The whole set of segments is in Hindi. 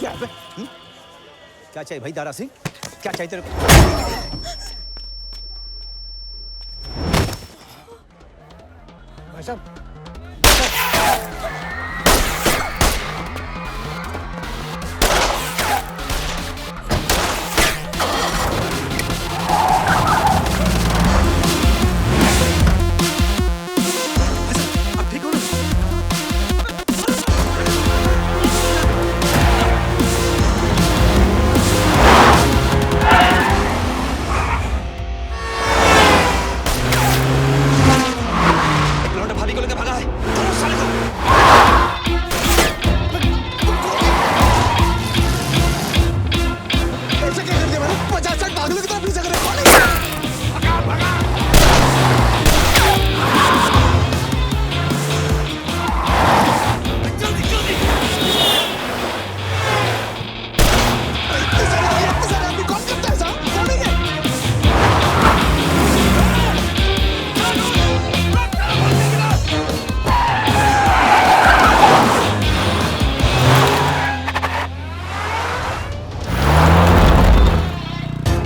क्या है? क्या चाहिए भाई दारा सिंह? क्या चाहिए तेरे को? भाई साहब, अब ठीक हो ना? एक लौंडा भाभी को लेकर भागा है। चलो साले को। ऐसे क्या कर दिया मैंने? 50-60 पागलों की तरह पीछे कर रहे हो। इतने सारे आदमी कौन करता है साहब? छोड़ेंगे?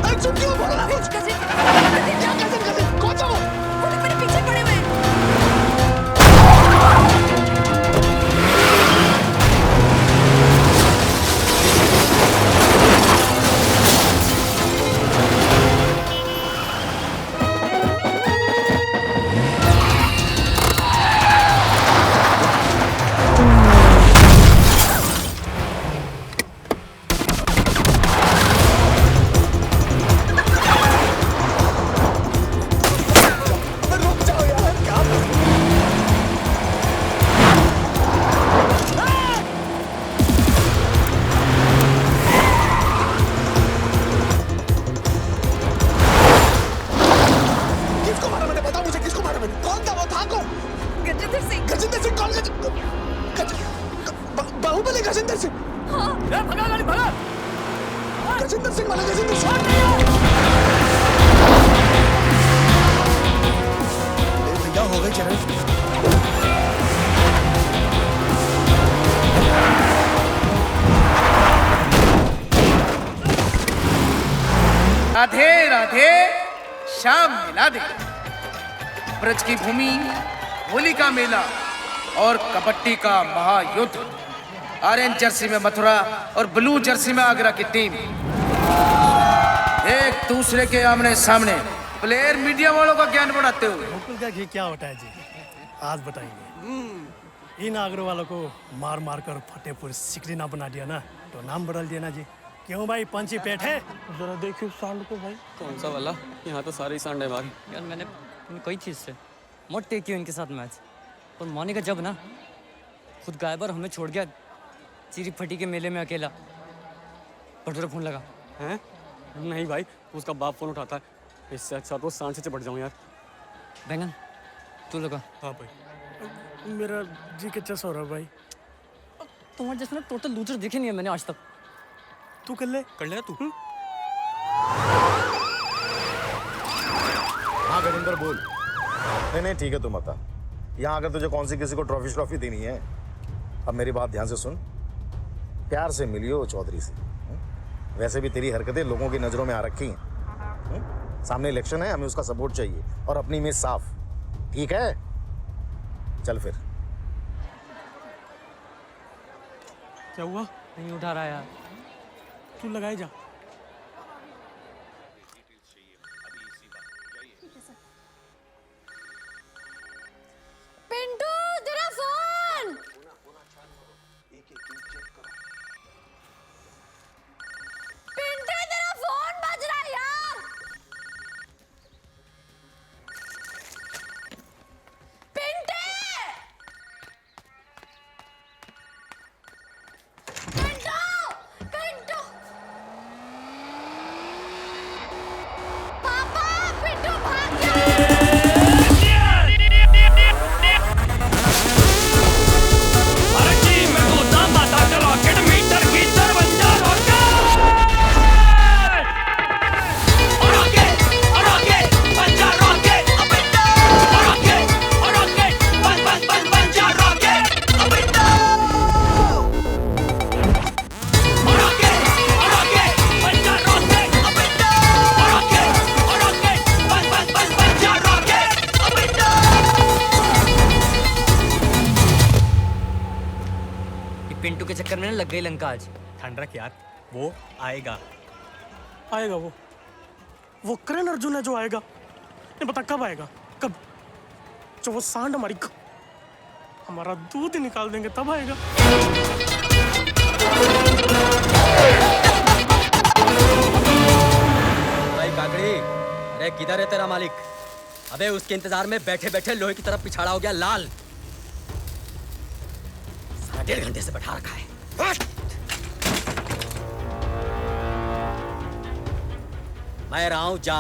अरे चुप क्यों बोल रहा है? क्या कज़िन? कौन सा वो? वो लोग मेरे पीछे पड़े हुए हैं। अरे रुक जाओ यार, क्या? किसको मारा मैंने? बताओ मुझे, किसको मारा मैंने? कौन था वो? था कौन? गजेंद्र सिंह। गजेंद्र सिंह? कौन बाहुबली गजेंद्र सिंह? भगा गाड़ी भगा। गजेंद्र सिंह वाला गजेंद्र सिंह? भैया हो गई चरण। राधे राधे श्याम मिला दे। ब्रज की भूमि, होली का मेला और कबड्डी का महायुद्ध। ऑरेंज जर्सी में मथुरा और ब्लू जर्सी में आगरा की टीम एक दूसरे के आमने सामने। प्लेयर मीडिया वालों का ज्ञान बढ़ाते हुए। गोकुल का घी क्या होता है जी? आज बताएंगे। इन आगरों वालों को मार मार कर फतेहपुर सिकरी ना बना दिया ना, तो नाम बदल दिया ना जी। क्यों भाई, पंची पेट है? जरा देखियो सांड को भाई। कौन सा वाला? यहाँ तो सारे ही सांड है भाई। यार मैंने कई चीज़ से मोट टेक किया इनके साथ मैच, पर मोनिका जब ना खुद गायब और हमें छोड़ गया चिरी फटी के मेले में अकेला। भटूरा फोन लगा। हैं? नहीं भाई, उसका बाप फोन उठाता है। इससे अच्छा तो सांड से चिपट जाऊँ यार। बैंगन तू लगा। हाँ भाई। मेरा जी के चस हो रहा है भाई। तुम्हारे जैसे ना टोटल लूजर दिखे नहीं है मैंने आज तक। तू कर ले। कर ले तू। हाँ गजेंद्र बोल। नहीं ठीक है, तू बता। यहाँ अगर तुझे कौन सी किसी को ट्रॉफी देनी है, अब मेरी बात ध्यान से सुन। प्यार से मिलियो चौधरी से। वैसे भी तेरी हरकतें लोगों की नजरों में आ रखी हैं। सामने इलेक्शन है, हमें उसका सपोर्ट चाहिए और अपनी इमेज साफ। ठीक है, चल फिर। क्या हुआ? नहीं उठा रहा यार। तू लगाए जा। पिंटू तेरा फोन। पिंटू तेरा फोन बज रहा है यार। पिंटू पिंटू पिंटू पिंटू के चक्कर में ना लग गई लंका आज। ठंड रख यार, वो आएगा। आएगा वो करण अर्जुन है जो आएगा। नहीं पता कब आएगा, कब? जो वो सांड हमारा दूध निकाल देंगे तब आएगा। भाई काकड़ी, अरे किधर है तेरा मालिक? अबे उसके इंतजार में बैठे बैठे लोहे की तरफ पिछाड़ा हो गया लाल। 1.5 घंटे से बैठा रखा है। मैं रहा हूं, जा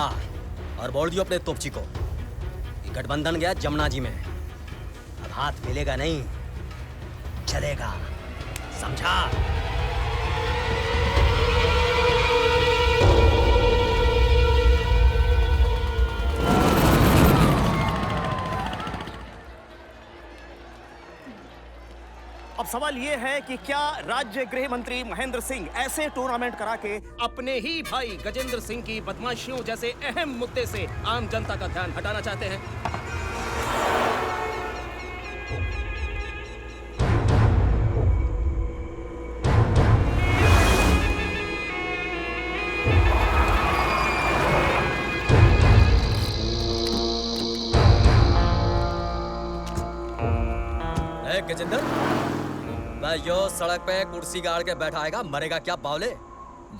और बोल दियो अपने तोपची को कि गठबंधन गया जमुना जी में। अब हाथ मिलेगा नहीं, चलेगा, समझा? अब सवाल ये है कि क्या राज्य गृह मंत्री महेंद्र सिंह ऐसे टूर्नामेंट करा के अपने ही भाई गजेंद्र सिंह की बदमाशियों जैसे अहम मुद्दे से आम जनता का ध्यान हटाना चाहते हैं? गजेंद्र, भाई यो सड़क पे कुर्सी गाड़ के बैठा आएगा, मरेगा क्या बावले?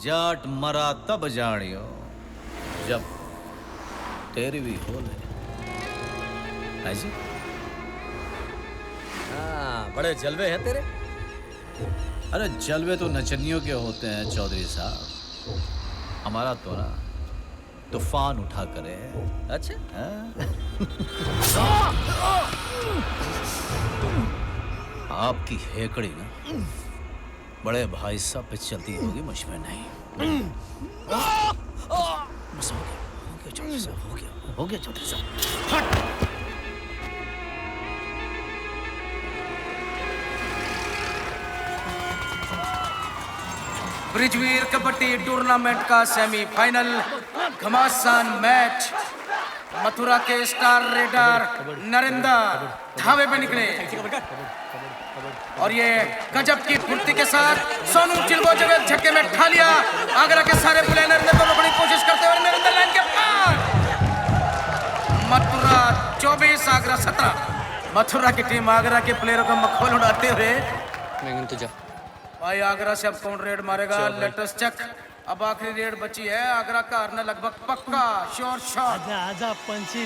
जाट मरा तब जानियो जब तेरी भी हो ले। ऐसी? हाँ, बड़े जलवे हैं तेरे। अरे जलवे तो नचनियों के होते हैं चौधरी साहब, हमारा तो ना तूफान उठा करे। अच्छा? आपकी हेकड़ी ना बड़े भाई साहब पे चलती होगी, मुझ में नहीं। बस हो गया चौधरी साहब, हो गया चौधरी साहब। ब्रिजवीर कबड्डी टूर्नामेंट का सेमीफाइनल घमासान मैच। मथुरा के स्टार रेडर नरेंद्र धावे पे निकले और ये गजब की फुर्ती के साथ सोनू चिल्बो जगह झटके में ठा लिया। आगरा के सारे प्लेयर ने दोनों बड़ी कोशिश करते हुए नरेंद्र लाइन के पार। मथुरा 24 आगरा 17। मथुरा की टीम आगरा के प्लेयरों का मखौल उड़ाते हुए भाई आगरा से अब कौन रेड मारेगा, लेटेस्ट चेक। अब आखिरी रेड बची है, आगरा का हारना लगभग पक्का, श्योर शॉट। आजा आजा पंची।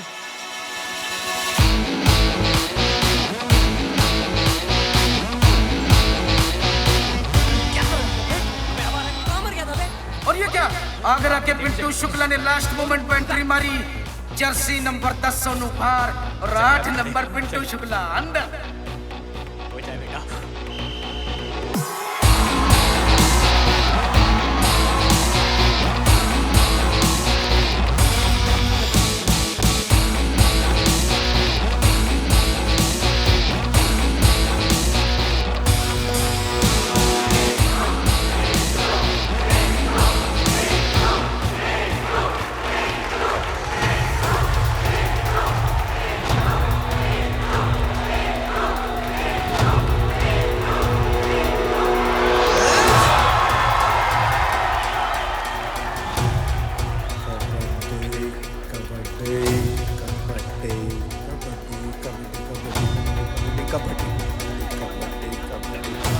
और ये क्या, आगरा के पिंटू शुक्ला ने लास्ट मोमेंट पे एंट्री मारी। जर्सी नंबर 10 सोनू भार और 8 नंबर पिंटू शुक्ला अंदर।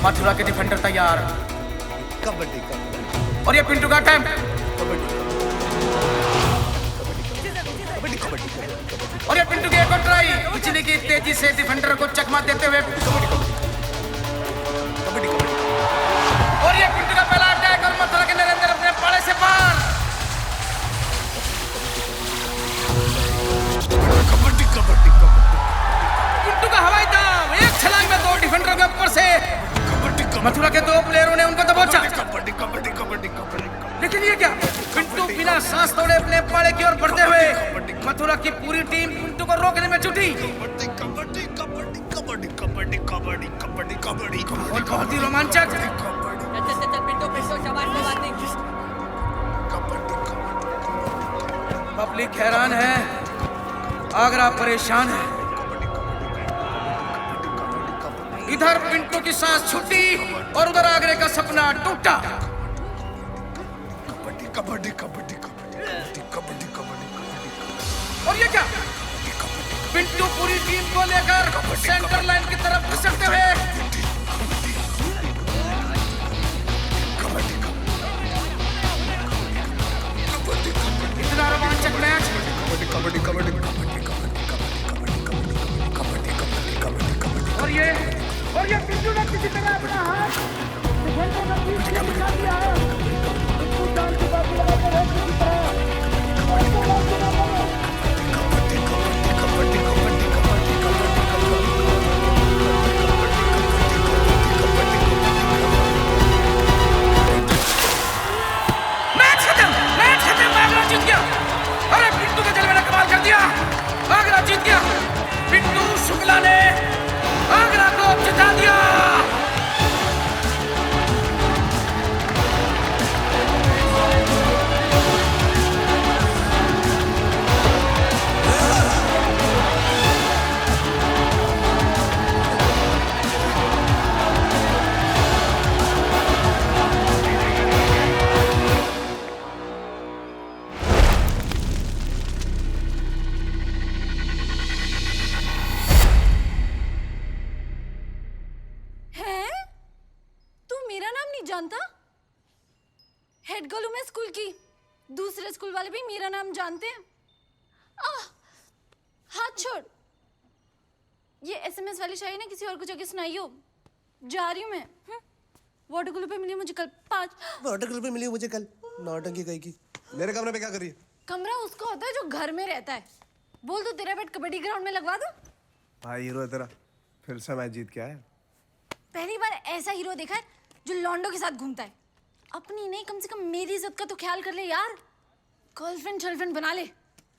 मथुरा के डिफेंडर तैयार। कबड्डी और ये पिंटू का टाइम। और ये पिंटू की एक और ट्राई, पिछली की तेजी से डिफेंडर को चकमा देते हुए। और ये पिंटू का पहला अटैक और मथुरा के नरेंद्र अपने पाले से पार। पिंटू का हवाई दाव, एक छलांग में 2 डिफेंडरों के ऊपर से। मथुरा के 2 प्लेयरों ने उनको दबोचा। लेकिन ये क्या, पिंटू बिना सांस तोड़े अपने पाले की ओर बढ़ते हुए। मथुरा की पूरी टीम पिंटू को रोकने में जुटी। और बहुत ही रोमांचक। पब्लिक हैरान है, आगरा परेशान है। इधर पिंटू की सांस छूटी और उधर आगरे का सपना टूटा। कबड्डी कबड्डी कबड्डी कबड्डी कबड्डी कबड्डी और ये क्या? पिंटू पूरी टीम को लेकर सेंटर लाइन की तरफ घुसकते हुए इतना रोमांचक मैच। कबड्डी कबड्डी और ये पिंटू ने किसी तरह अपना हाथ डिफेंडर का बीच से निकाल दिया है। पिंटू जान की बात लगा कर है किसी तरह। आगरा जीत गया। अरे पिंटू के जलवे ने कमाल कर दिया। आगरा जीत गया। पिंटू शुक्ला ने आगरा को जिता दिया। हेड गर्ल हूं मैं स्कूल की। दूसरे स्कूल वाले भी मेरा नाम जानते हैं। हाथ छोड़। ये एसएमएस वाली शायरी ना किसी और को जाके सुनाइयो। जा रही हूं मैं। वाटर कूलर पे मिली मुझे कल 5। वाटर कूलर पे मिली मुझे कल। नौटंकी कहीं की। मेरे कमरे पे क्या कर रही है? कमरा उसका होता है जो घर में रहता है। बोल तो तेरा बेड कबड्डी ग्राउंड में लगवा दो। भाई हीरो है तेरा। फिर से मैच जीत के आया। पहली बार ऐसा हीरो देखा है जो लॉन्डो के साथ घूमता है। अपनी नहीं, कम से कम मेरी इज्जत का तो ख्याल कर ले यार। गर्लफ्रेंड बना ले।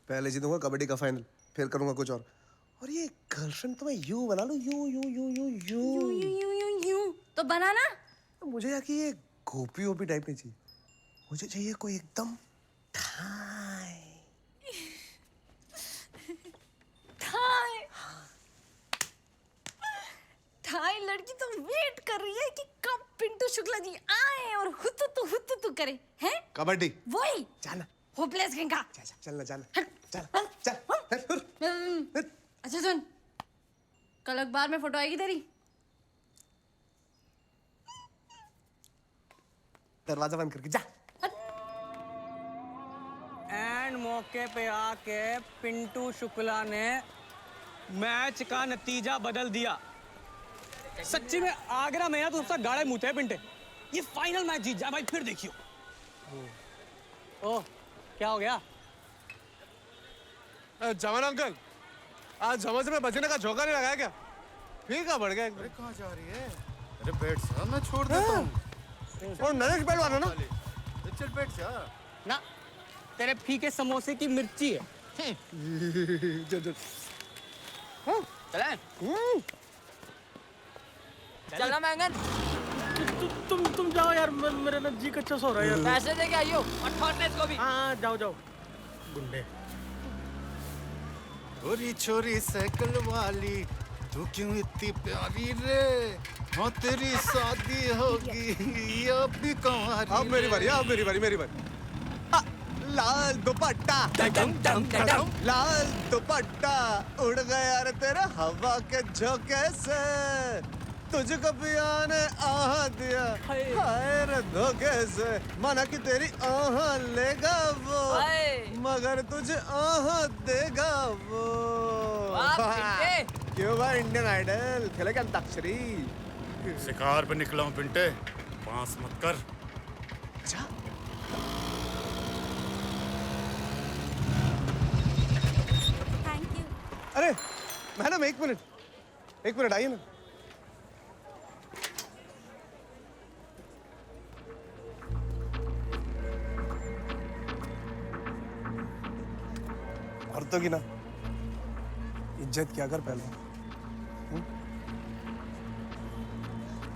पहले जीतूंगा कबड्डी का फाइनल, फिर करूंगा कुछ और ये गर्लफ्रेंड तो मैं यूं बना लूं। यूं तो बनाना। मुझे यार कि ये गोपी ओपी टाइप नहीं चाहिए। मुझे चाहिए कोई एकदम थाई लड़की तो वेट कर रही है कि कब पिंटू शुक्ला जी आए और हुतु करे। हैं? कबड्डी। वही। जाना। होपलेस किंग का। चलना। चल। अच्छा सुन, कल अखबार में फोटो आएगी तेरी। दरवाजा बंद करके जा। एंड मौके पे आके पिंटू शुक्ला ने मैच का नतीजा बदल दिया। सच्ची में आगरा में ना तो सबसे गाड़े मुंह थे पिंटे। ये फाइनल मैच जीत जाए भाई, फिर देखियो। ओह, क्या हो गया? जवान अंकल, आज समझ में बचने का झोंका नहीं लगाया क्या? फीका बढ़ गया। अरे कहाँ जा रही है? अरे बैठ सा, मैं छोड़ देता हूँ। और नरेश बैठवाना ना? चल बैठ जा। ना, तेरे फीके समोसे की मिर्ची है। चलना मैंगन। तुम जाओ यार, मेरा ना जी कच्चा सो रहा है यार। पैसे दे के आइयो और ठोरने इसको भी। हाँ जाओ गुंडे। छोरी छोरी साइकिल वाली, तू क्यों इतनी प्यारी रे? हाँ तेरी शादी होगी अब भी कुंवारी। अब मेरी बारी। लाल दुपट्टा, लाल दुपट्टा उड़ गया रे तेरा हवा के झोंके से। तुझको पिया ने आह दिया हाय रे धोखे से। माना कि तेरी आह लेगा वो, मगर तुझे आह देगा वो। क्यों भाई इंडियन आइडल खेले क्या अंताक्षरी? शिकार पे निकला हूँ पिंटे, पास मत कर। अच्छा थैंक यू। अरे मैडम एक मिनट आइए ना। औरतों की ना इज्जत क्या कर पहले।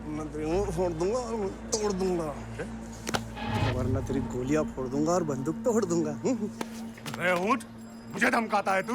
मैं तेरी फोड़ दूंगा और तोड़ दूंगा, वरना तेरी गोलियां फोड़ दूंगा और बंदूक तोड़ दूंगा। अरे ऊंट, मुझे धमकाता है तू?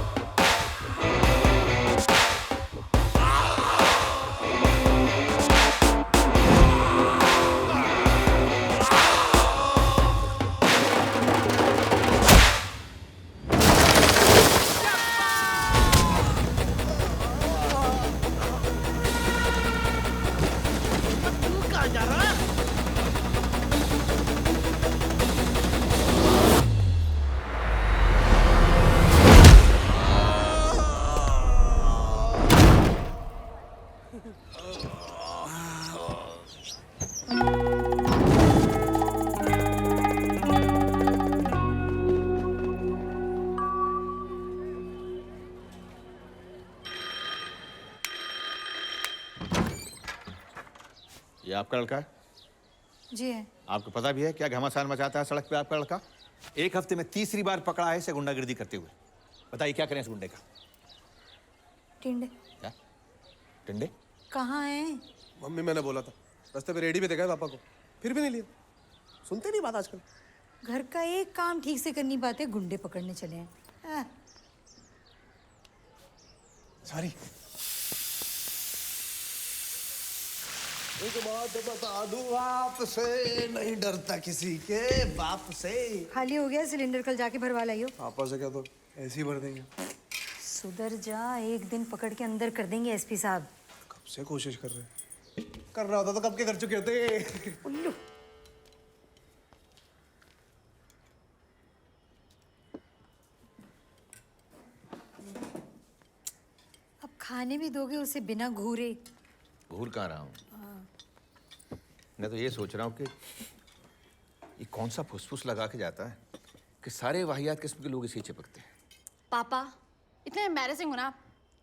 ये आपका लड़का है? जी है। आपको पता भी है क्या घमासान मचाता है सड़क पे आपका लड़का? एक हफ्ते में तीसरी बार पकड़ा है इसे गुंडागिर्दी करते हुए। बताइए क्या करें इस गुंडे का? टिंडे क्या? टिंडे? कहाँ है? मम्मी मैंने बोला था, रास्ते पे रेडी पे देखा है पापा को, फिर भी नहीं लिया। सुनते नहीं बात आजकल। घर का एक काम ठीक से करनी पाते, गुंडे पकड़ने चले हैं। सॉरी। एक बात बता दूं आपसे, नहीं डरता किसी के बाप से। खाली हो गया सिलेंडर, कल जाके भरवा लाइयो। पापा से क्या तो ऐसे ही भर देंगे। सुधर जा, एक दिन पकड़ के अंदर कर देंगे एसपी साहब। कब से कोशिश कर रहे हैं? कर रहा होता तो कब के कर चुके होते। उल्लू। अब खाने भी दोगे उसे बिना घूरे? घूर कहाँ रहा हूँ? मैं तो ये सोच रहा हूँ कि ये कौन सा फुसफुस लगा के जाता है कि सारे वाहियात किस्म के लोग इसे चिपकते हैं। पापा इतने एम्बैरेसिंग हो ना आप,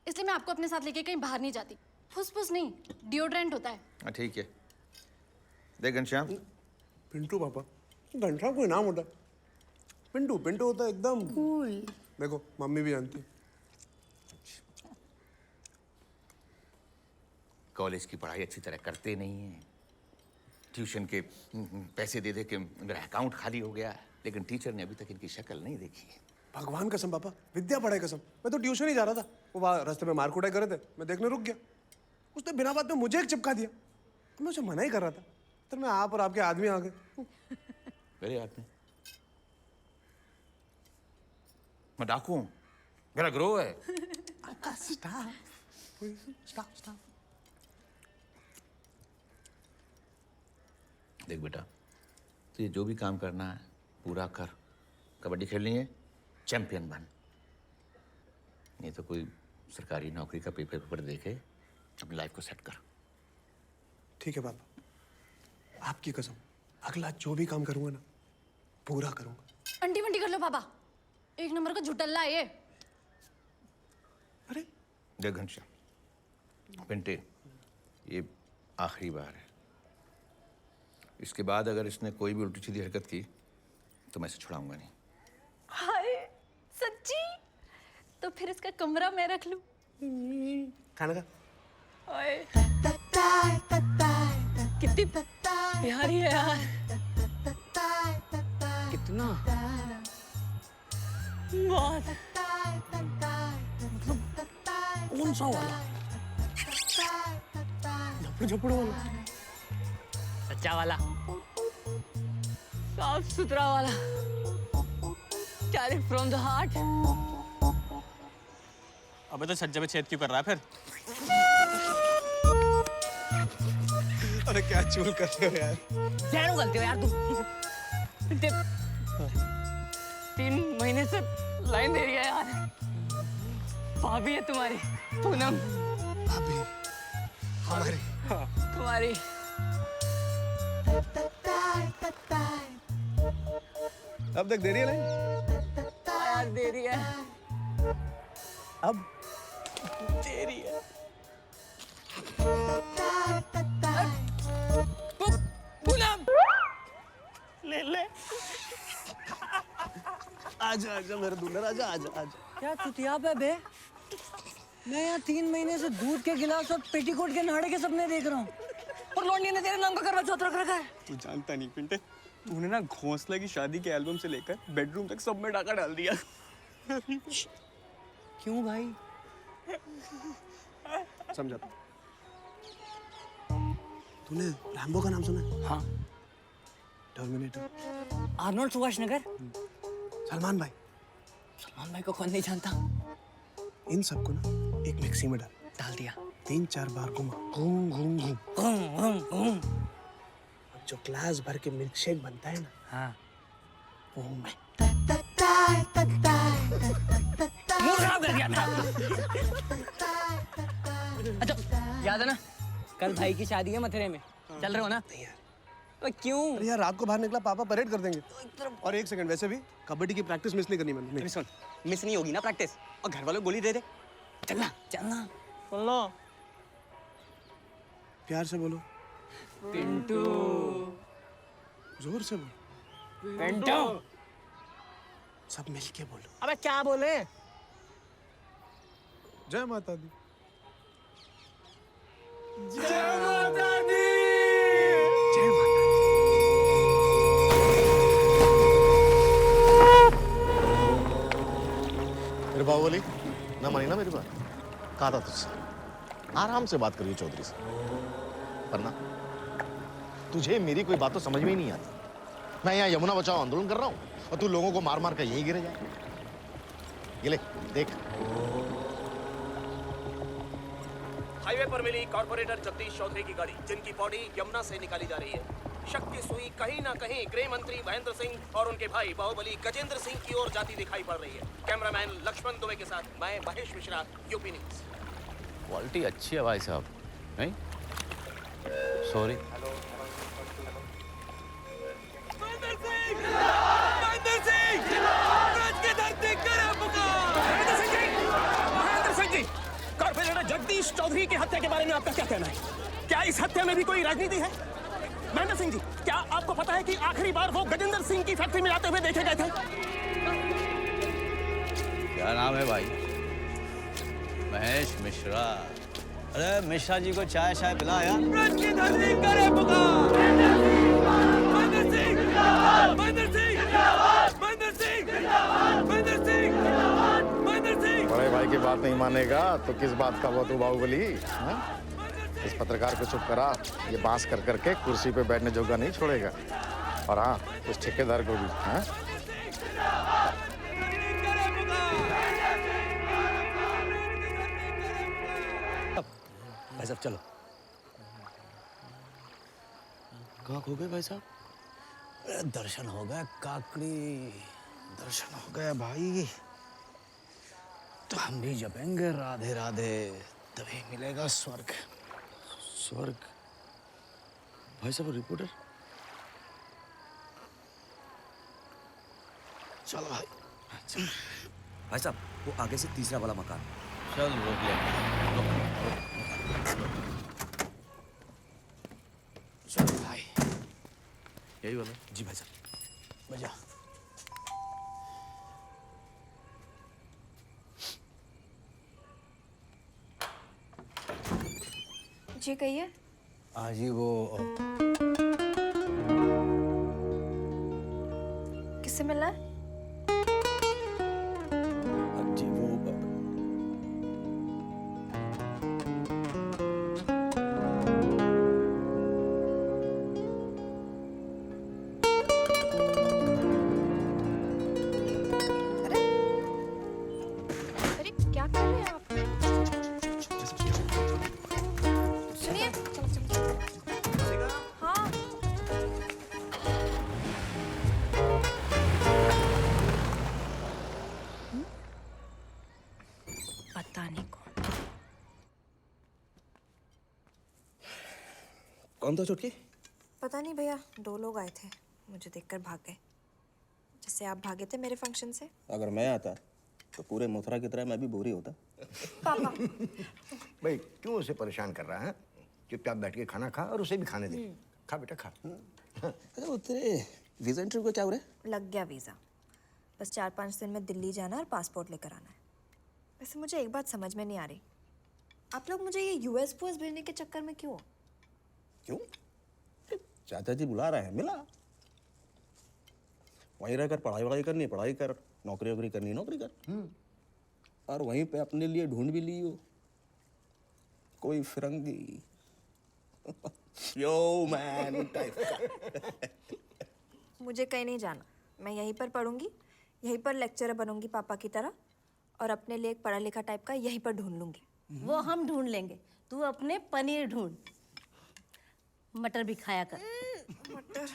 इसलिए मैं आपको अपने साथ लेके कहीं बाहर नहीं जाती। फुसफुस नहीं, डिओड्रेंट होता है। हाँ ठीक है। देख घनश्याम, पिंटू पापा, घंटा कोई नाम होता है? पिंटू पिंटू होता है एकदम कूल। देखो मम्मी भी जानती है। कॉलेज की पढ़ाई अच्छी तरह करते नहीं हैं, ट्यूशन के पैसे दे दे के मेरा अकाउंट खाली हो गया, लेकिन टीचर ने अभी तक इनकी शक्ल नहीं देखी है। भगवान कसम पापा, विद्या पढ़ाई कसम, मैं तो ट्यूशन ही जा रहा था, वो वहाँ रास्ते में मार कुटाई कर रहे थे, मैं देखने रुक गया। उसने बिना बात में मुझे एक चिपका दिया, तो मैं उसे मना ही कर रहा था, तो मैं आप और आपके आदमी आ गए। मेरे आदमी? मैं डाकू हूँ, मेरा ग्रोह है। स्टॉप। देख बेटा, तो ये जो भी काम करना है पूरा कर। कबड्डी खेलनी है, चैंपियन बन। नहीं तो कोई सरकारी नौकरी का पेपर देके अपनी लाइफ को सेट कर। ठीक है पापा, आपकी कसम, अगला जो भी काम करूंगा ना पूरा करूंगा। अंटी वंटी कर लो पापा, एक नंबर का झुटल्ला है ये। अरे देख घनश्याम, पिंटे, ये आखिरी बार है। इसके बाद अगर इसने कोई भी उल्टी सीधी हरकत की तो मैं इसे छुड़ाऊंगा नहीं। हाय सच्ची? तो फिर इसका कमरा मैं रख लूं? खाना खा। ओए कितनी प्यारी है यार। कितना बहुत। कौन सा वाला? झपड़ वाला? सच्चा वाला, साफ सुथरा वाला, डायरेक्ट फ्रॉम द हार्ट। अबे तो छज्जे पे छेद क्यों कर रहा है फिर? अरे क्या चूल करते हो यार? जैन गलती हो यार तुम। 3 महीने से लाइन दे रही है यार। भाभी है तुम्हारी, पूनम। भाभी हमारी? तुम्हारी। अब तक दे रही है लाइन? यार दे रही है। अब दे रही है। पूनम ले आजा आजा मेरे दूल्हा, आजा आजा आजा। क्या चुतिया पे बे? मैं यहाँ 3 महीने से दूध के गिलास और पेटीकोट के नाड़े के सपने देख रहा हूँ, और लौंडी ने तेरे नाम का करवा चौथ रख रखा है। तू जानता नहीं पिंटे, तूने ना घोंसला की शादी के एल्बम से लेकर बेडरूम तक सब में डाका डाल दिया। क्यों भाई? समझा। तूने रैम्बो का नाम सुना है? हाँ। टर्मिनेटर। आर्नोल्ड सुभाषनगर। सलमान भाई। सलमान भाई को कौन नहीं जानता? इन सबको ना एक मिक्सी में डाल दिया। 3-4 बार घुमा, घूम घूम घूम घूम घूम घूम। जो ग्लास भर के मिल्क शेक बनता है ना, हाँ, वो हूँ मैं। मुंह खराब कर दिया था। अच्छा याद है ना, कल भाई की शादी है मथुरे में, चल रहे हो ना? क्यों? अरे यार रात को बाहर निकला, पापा परेड कर देंगे। और एक सेकंड, वैसे भी कबड्डी की प्रैक्टिस मिस नहीं करनी मैंने। सुन, मिस नहीं होगी ना प्रैक्टिस, और घर वालों गोली दे दे। चलना चलना। बोलो प्यार से बोलो। पिंटू। जोर से बोलो। पिंटू। सब मिलके बोलो। अबे क्या बोले? जय माता दी। जय माता दी। जय माता मेरे बाहुबली ना मानी ना मेरी बात। कहा था तुझसे आराम से बात करिए चौधरी से, वरना तुझे मेरी कोई बात तो समझ में ही नहीं आती। मैं यहाँ यमुना बचाओ आंदोलन कर रहा हूँ और तू लोगों को मार मार कर यहीं गिरे जाए। ये ले देख। हाईवे पर मिली कॉर्पोरेटर जगदीश चौधरी की गाड़ी, जिनकी बॉडी यमुना से निकाली जा रही है। शक की सुई कहीं ना कहीं गृह मंत्री महेंद्र सिंह और उनके भाई बाहुबली गजेंद्र सिंह की ओर जाती दिखाई पड़ रही है। कैमरामैन लक्ष्मण दुबे के साथ मैं Mahesh Mishra, UP news. Quality अच्छी है भाई साहब, नहीं? सॉरी। कॉर्पोरेटर जगदीश चौधरी की हत्या के बारे में आपका क्या कहना है? क्या इस हत्या में भी कोई राजनीति है? महेंद्र सिंह जी, क्या आपको पता है कि आखिरी बार वो गजेंद्र सिंह की फैक्ट्री में जाते हुए देखे गए थे? क्या नाम है भाई? महेश मिश्रा। अरे मिश्रा जी को चाय शाय पिला यार। बड़े भाई की बात नहीं मानेगा तो किस बात का हुआ तू बाहुबली? इस पत्रकार को चुप करा, ये बांस कर करके कुर्सी पे बैठने जोगा नहीं छोड़ेगा। और हाँ, उस ठेकेदार को भी। हाँ? भाई साहब चलो। कहाँ खो गए भाई साहब? दर्शन हो गए काकड़ी, दर्शन हो गए भाई। तो हम भी जपेंगे राधे राधे, तभी मिलेगा स्वर्ग। स्वर्ग? भाई साहब रिपोर्टर। चलो भाई। भाई साहब वो आगे से तीसरा वाला मकान। चल रोक ले। चलो भाई। यही वाला? जी भाई साहब बजा। जी कहिए। आज ही वो किससे मिलना है? जी वो अरे क्या कर रहे हैं आप? सुनिए। हाँ। पता नहीं कौन था चुटकी? पता नहीं भैया, 2 लोग आए थे, मुझे देखकर भाग गए, जैसे आप भागे थे मेरे फंक्शन से। अगर मैं आता तो पूरे मथुरा की तरह मैं भी बोरी होता। पापा। भाई क्यों उसे परेशान कर रहा है? चुपचाप बैठ के खाना खा और उसे भी खाने दे। खा बेटा खा। अच्छा वो तेरे वीजा इंटरव्यू का क्या हो रहा है? लग गया वीज़ा, बस 4-5 दिन में दिल्ली जाना और पासपोर्ट लेकर आना है। वैसे मुझे एक बात समझ में नहीं आ रही, आप लोग मुझे ये यूएस भेजने के चक्कर में क्यों? क्यों? चाचा जी बुला रहे हैं, मिला। वहीं रहकर पढ़ाई वढ़ाई करनी है, पढ़ाई कर, नौकरी वोकरी करनी है, नौकरी कर। और वहीं पे अपने लिए ढूंढ भी ली हो कोई फिरंगी। यो मैन टाइप का। मुझे कहीं नहीं जाना, मैं यहीं पर पढ़ूंगी, यहीं पर लेक्चरर बनूंगी पापा की तरह, और अपने लिए एक पढ़ा लिखा टाइप का यहीं पर ढूंढ लूंगी। वो हम ढूंढ लेंगे, तू अपने पनीर ढूंढ। मटर भी खाया कर। मटर।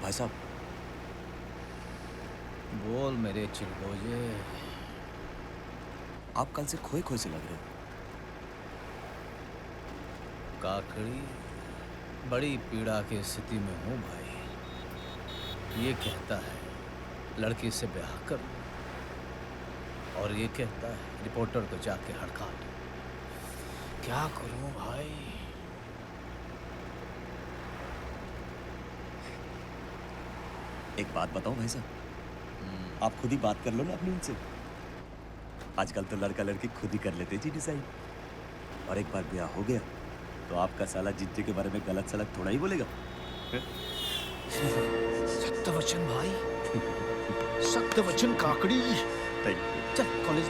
भाई भाई साहब, बोल मेरे चिलगोजे। आप कल से खोए खोए से लग रहे हो। काकड़ी, बड़ी पीड़ा की स्थिति में हूँ भाई। ये कहता है लड़की से ब्याह कर, और ये कहता है रिपोर्टर को जाके हड़का दो। क्या करूं भाई? एक बात बताओ भाई साहब, आप खुद ही बात कर लो ना अपनी उनसे। आजकल तो लड़का लड़की खुद ही कर लेते जी डिसाइड। और एक बार ब्याह हो गया तो आपका साला जिज्जे के बारे में गलत सलत थोड़ा ही बोलेगा। सख्त वचन भाई, सख्त वचन काकड़ी। चल college.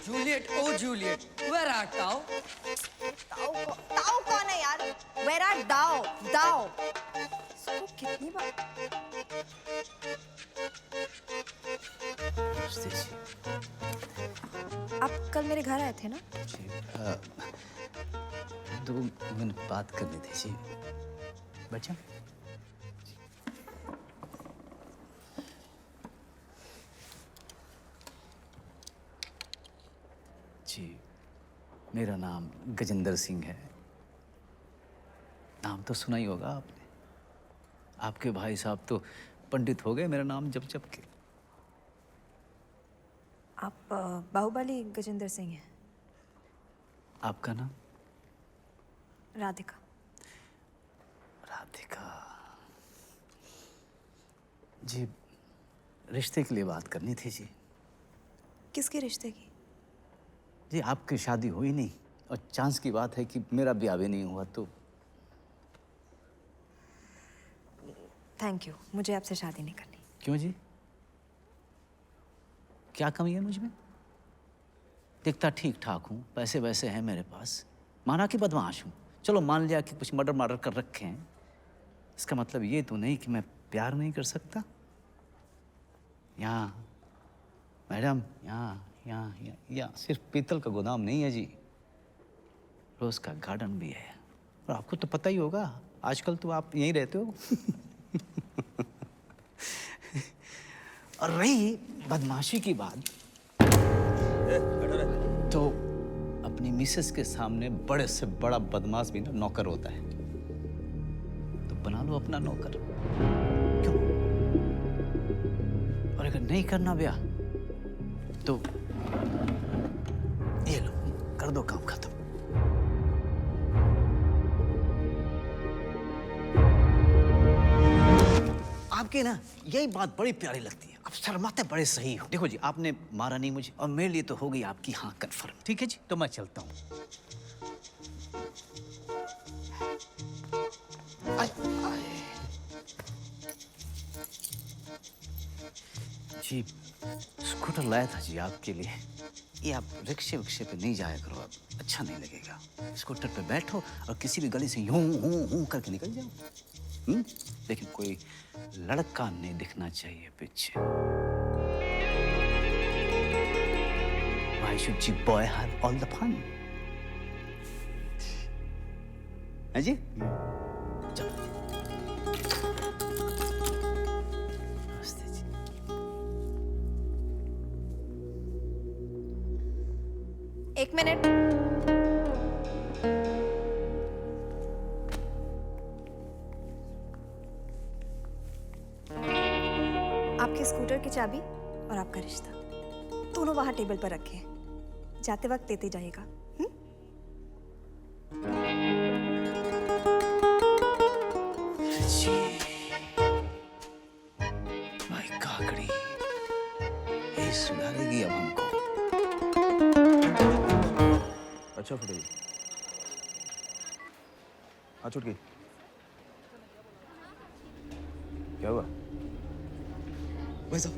Juliet, O Juliet, where art thou? ताऊ कौन है यार? Where are thou? Thou. इसको कितनी बार? आप कल मेरे घर आए थे ना? दो मिनट बात करनी थी जी। बच्चा जी, मेरा नाम गजेंद्र सिंह है। नाम तो सुना ही होगा आपने। आपके भाई साहब तो पंडित हो गए मेरा नाम जप जप के। आप बाहुबली गजेंद्र सिंह हैं। आपका नाम? राधिका। राधिका जी, रिश्ते के लिए बात करनी थी जी। किसके रिश्ते की? जी आपकी शादी हुई नहीं, और चांस की बात है कि मेरा ब्याह भी नहीं हुआ तो। थैंक यू, मुझे आपसे शादी नहीं करनी। क्यों जी? क्या कमी है मुझ में? दिखता ठीक ठाक हूँ, पैसे वैसे हैं मेरे पास। माना कि बदमाश हूँ, चलो मान लिया कि कुछ मर्डर कर रखे हैं। इसका मतलब ये तो नहीं कि मैं प्यार नहीं कर सकता। यहाँ मैडम, यहाँ सिर्फ पीतल का गोदाम नहीं है जी, रोज का गार्डन भी है। और आपको तो पता ही होगा, आजकल तो आप यहीं रहते हो। और रही बदमाशी की बात, तो अपनी मिसेस के सामने बड़े से बड़ा बदमाश भी ना नौकर होता है। तो बना लो अपना नौकर। क्यों? और अगर नहीं करना ब्याह तो ये लो, कर दो काम खत्म। आपके ना यही बात बड़ी प्यारी लगती है, आप शर्माते बड़े सही हो। देखो जी, आपने मारा नहीं मुझे, और मेरे लिए तो हो गई आपकी हाँ कन्फर्म। ठीक है जी, तो मैं चलता हूँ। जी स्कूटर लाया था जी आपके लिए। ये आप रिक्शे विक्शे पे नहीं जाया करो, अब अच्छा नहीं लगेगा। स्कूटर पे बैठो और किसी भी गली से यूं हूं करके निकल जाओ। लेकिन कोई लड़का नहीं दिखना चाहिए पीछे। Why should you boy have all the fun? है जी? चलो। नमस्ते जी। एक मिनट। आपके स्कूटर की चाबी और आपका रिश्ता दोनों वहां टेबल पर रखे हैं, जाते वक्त देते जाइएगा। भाई काकड़ी, ये सुधारेगी अब हमको। अच्छा फटेगी। हाँ छुटकी, क्या हुआ? भाई साहब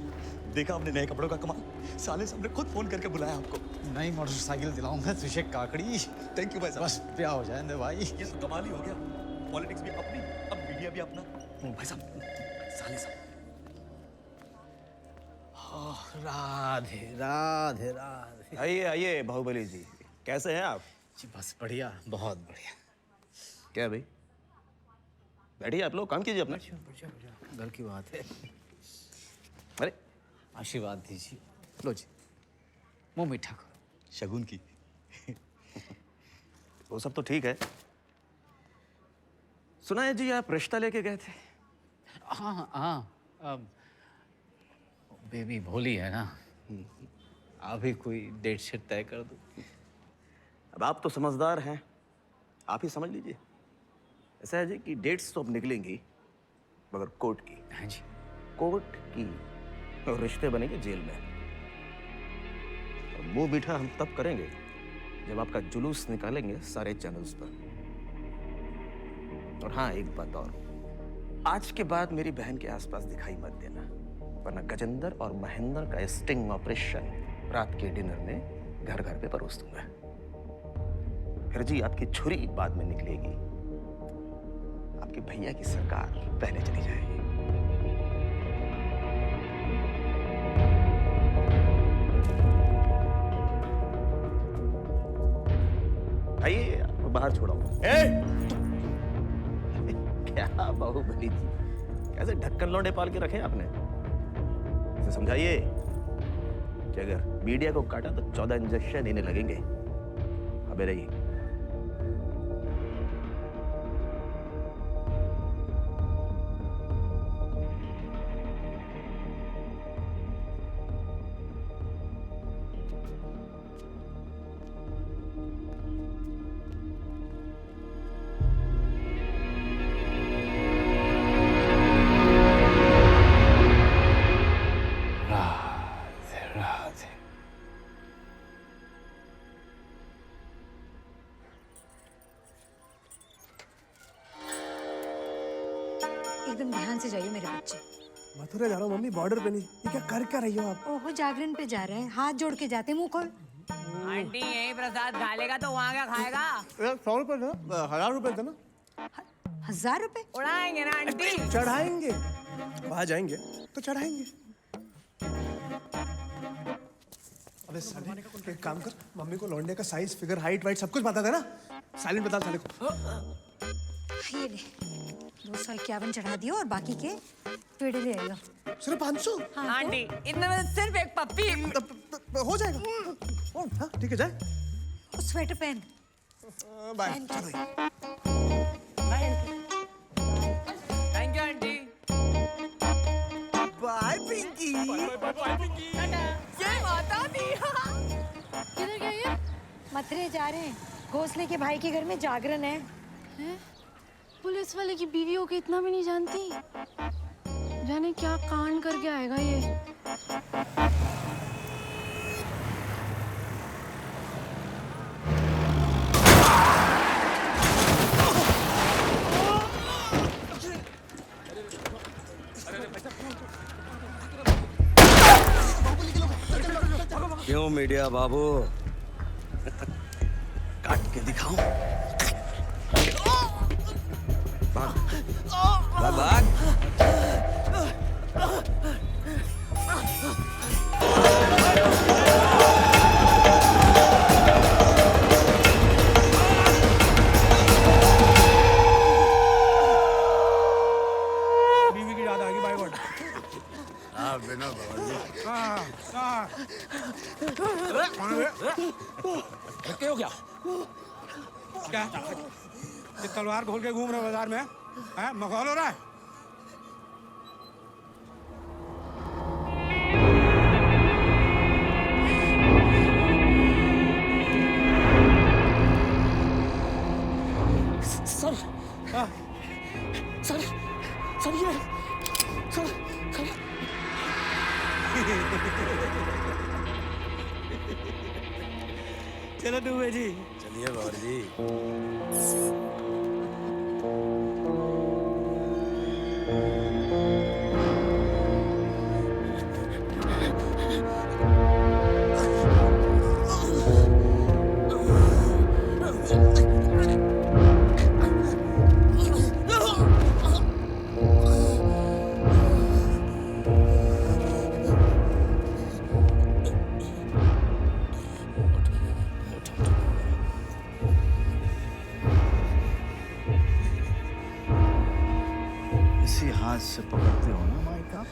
देखा आपने नए कपड़ों का कमाल? साले साहब ने खुद फोन करके बुलाया आपको। नई मोटरसाइकिल दिलाऊंगा तुझे काकड़ी। थैंक यू भाई साहब। बस ब्याह हो जाए भाई। ये तो कमाल ही हो गया। पॉलिटिक्स भी अपनी, अब मीडिया भी अपना। भाई साहब, साले साहब। राधे राधे राधे। आइए आइए बाहुबली जी, कैसे हैं आप? जी बस बढ़िया, बहुत बढ़िया। क्या भाई, बैठिए आप लोग, काम कीजिए अपना। घर की बात है। अरे आशीर्वाद दीजिए। लो जी, मुंह मीठा करो। शगुन की। वो सब तो ठीक है। सुना है जी आप रिश्ता लेके गए थे? हाँ हाँ, बेबी भोली है ना, अभी कोई डेट शेट तय कर दो। अब आप तो समझदार हैं, आप ही समझ लीजिए। ऐसा है जी कि डेट्स तो अब निकलेंगी, मगर कोर्ट की। हाँ जी, कोर्ट की। और रिश्ते बनेंगे जेल में। और मुंह मीठा हम तब करेंगे जब आपका जुलूस निकालेंगे सारे चैनल्स पर। और हाँ, एक बात और, आज के बाद मेरी बहन के आसपास दिखाई मत देना, वरना गजेंद्र और महेंद्र का स्टिंग ऑपरेशन रात के डिनर में घर घर पे परोस दूंगा। फिर जी आपकी छुरी बाद में निकलेगी, आपके भैया की सरकार पहले चली जाएगी। आइए, आपको बाहर छोड़ाऊं। क्या बाहुबली जी, कैसे ढक्कन लौंडे पाल के रखे आपने? इसे समझाइए कि अगर मीडिया को काटा तो 14 इंजेक्शन इन्हें लगेंगे। अबे रही। एकदम ध्यान से जाइए मेरे बच्चे। मथुरा जा रहा हूँ मम्मी, बॉर्डर पे नहीं। ये क्या कर क्या रही हो आप? ओहो, जागरण पे जा रहे हैं, हाथ जोड़ के जाते, मुंह खोल। आंटी यही प्रसाद खा लेगा तो वहाँ क्या खाएगा? 100 रुपए देना, 1000 रुपए देना। 1000 रुपए उड़ाएंगे ना आंटी? चढ़ाएंगे, वहां जाएंगे तो चढ़ाएंगे। अबे साले, एक काम कर, मम्मी को लौंडे का साइज, फिगर, हाइट, वाइट सब कुछ बता देना। साइलेंट बता साले को। ये ले, 2 साल 51 चढ़ा दियो और बाकी के पेड़े ले आइयो। सिर्फ 500? हाँ, आंटी इतने में सिर्फ एक पप्पी हो जाएगा। हाँ ठीक है, जाए। स्वेटर पहन। बाय। चलो। Thank you aunty. Bye Pinky. Bye Pinky. ये माता दी। किधर गए ये? मथुरा जा रहे हैं, घोंसले के भाई के घर में जागरण है। पुलिस वाले की बीवी होके इतना भी नहीं जानती, जाने क्या कांड करके आएगा ये। क्यों मीडिया बाबू, काट के दिखाऊं? भाग भाग भाग। बीवी की याद आ गई, बाय गॉड। हाँ बिना बाबा। क्या हो गया? क्या ये तलवार खोल के घूम रहे बाजार में? हैं, मखौल हो रहा है? सर सर सर ये सर सर चलो डूबे जी। चलिए बाबा जी। इसी हाथ से पकड़ते हो ना माइका?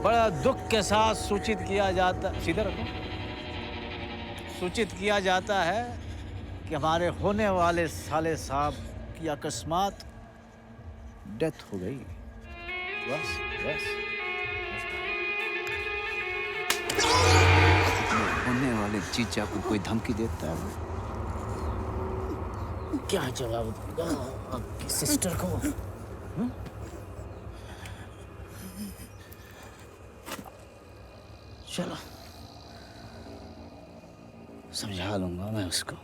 बड़ा दुख के साथ सूचित किया जाता, सीधे रखो, सूचित किया जाता है कि हमारे होने वाले साले साहब की अकस्मात डेथ हो गई। बस बस होने वाले जीजा को कोई धमकी देता है, क्या जवाब दूंगा आपकी सिस्टर को? चलो समझा लूंगा मैं उसको।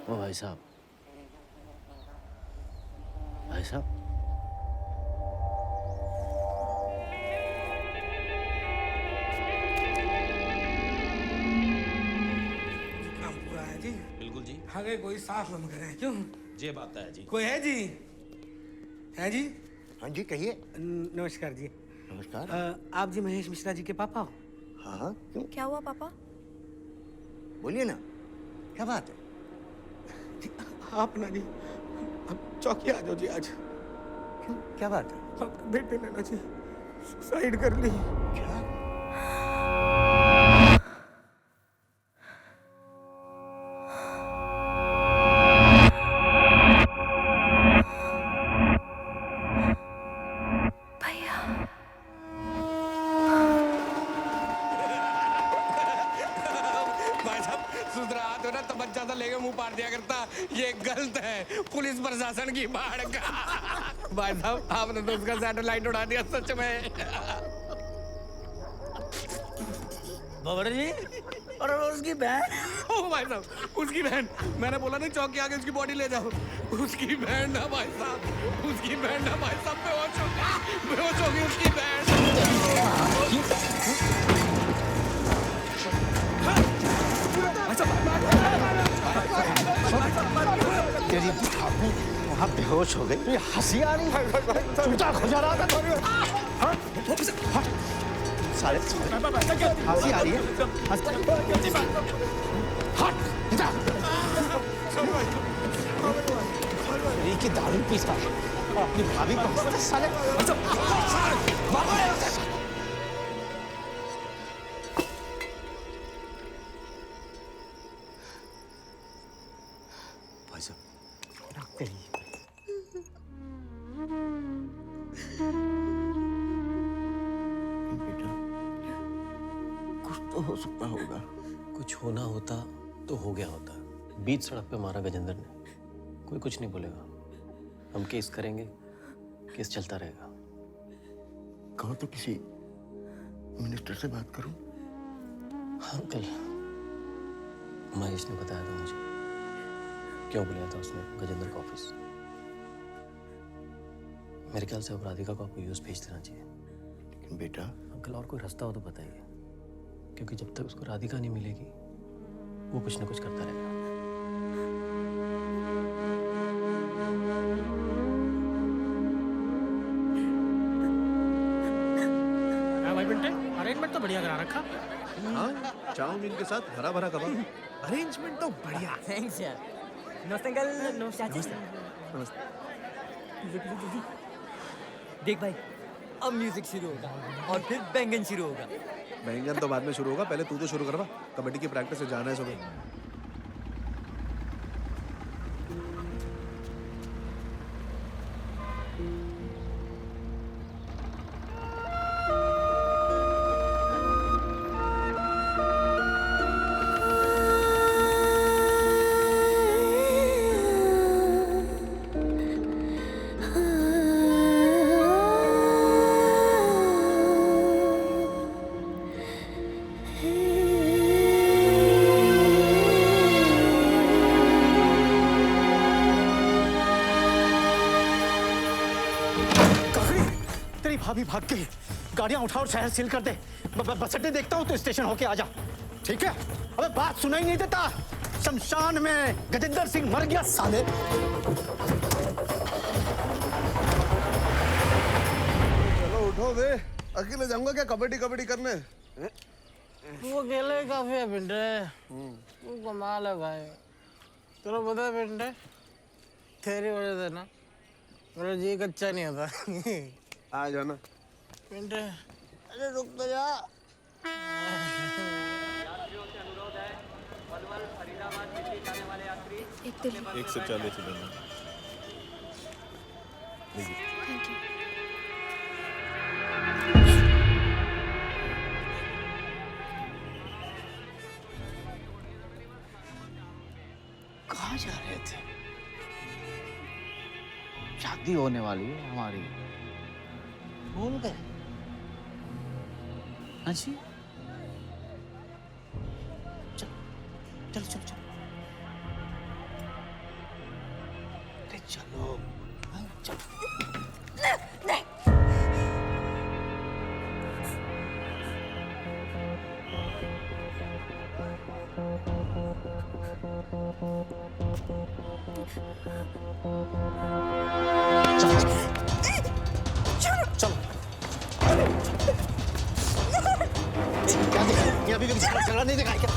ओ भाई साहब, भाई साहब, बिल्कुल जी। आगे कोई साफ हम करें क्यों? ये बात है जी। कोई है जी? है जी? हाँ जी कहिए। नमस्कार जी। नमस्कार। आप जी महेश मिश्रा जी के पापा हो? हाँ हाँ क्यों? क्या हुआ पापा? बोलिए ना, क्या बात है? आप ना जी, आप चौकी आ जाओ जी आज। क्यों, क्या बात है? आप बेटे ने ना जी सुसाइड कर ली। क्या? लेके मुंह पाड़ दिया करता, ये गलत है। पुलिस प्रशासन की बाढ़ का। भाई साहब आपने तो उसका सैटेलाइट उड़ा दिया सच में। बाबर जी, और उसकी बहन? ओ भाई साहब उसकी बहन, मैंने बोला नहीं चौक के आगे उसकी बॉडी ले जाओ। उसकी बहन ना भाई साहब, उसकी बहन ना भाई साहब, बेहोश हो गई उसकी तेरी आपने वहाँ बेहोश हो गई, ये हंसी आ रही है, चूता खुजा रहा था। साले हंसी आ रही है, की दारू पीता और अपनी भाभी को साले। भाई साहब बेटा, कुछ तो हो सकता होगा। कुछ होना होता तो हो गया होता। बीच सड़क पे मारा गजेंद्र ने, कोई कुछ नहीं बोलेगा। हम केस करेंगे, केस चलता रहेगा। कहो तो किसी मिनिस्टर से बात करूं। हाँ अंकल, महेश ने बताया था मुझे, क्यों बुलाया था उसने गजेंद्र का ऑफिस। मेरे ख्याल से अब राधिका को आपको यूएस भेज देना चाहिए। लेकिन बेटा अंकल और कोई रास्ता हो तो बताइए, क्योंकि जब तक उसको राधिका नहीं मिलेगी वो कुछ ना कुछ करता रहेगा। अरेंजमेंट तो बढ़िया करा रखा। हाँ, चाउमीन के साथ हरा भरा कबाब। अरेंजमेंट तो बढ़िया। थैंक्स यार। नमस्ते अंकल। नमस्ते। देख भाई, अब म्यूजिक शुरू होगा और फिर बैंगन शुरू होगा। बैंगन तो बाद में शुरू होगा, पहले तू तो शुरू करवा। कबड्डी की प्रैक्टिस से जाना है सुबह। भाभी भाग के गाड़ियां उठा और शहर सील कर दे। बस अड्डे देखता हूँ तो स्टेशन होके आ जा, ठीक है? अबे बात सुनाई नहीं देता। शमशान में गजेंद्र सिंह मर गया साले। चलो उठो बे, अकेले जाऊंगा क्या कबड्डी कबड्डी करने? वो अकेले काफी है पिंटे। तू कमाल है भाई। तेरा पता है पिंटे, तेरी वजह से ना मेरा जी कच्चा नहीं होता। आ जाना पिंटे, अरे रुक तो जा। एक से 40 लेना। Thank you. कहाँ जा रहे थे? शादी होने वाली है हमारी, भूल गए? हाँ जी, चलो चलो चलो चलो, अरे चलो, हाँ, चलो। नहीं। अभी कभी झगड़ा नहीं दिखाया क्या?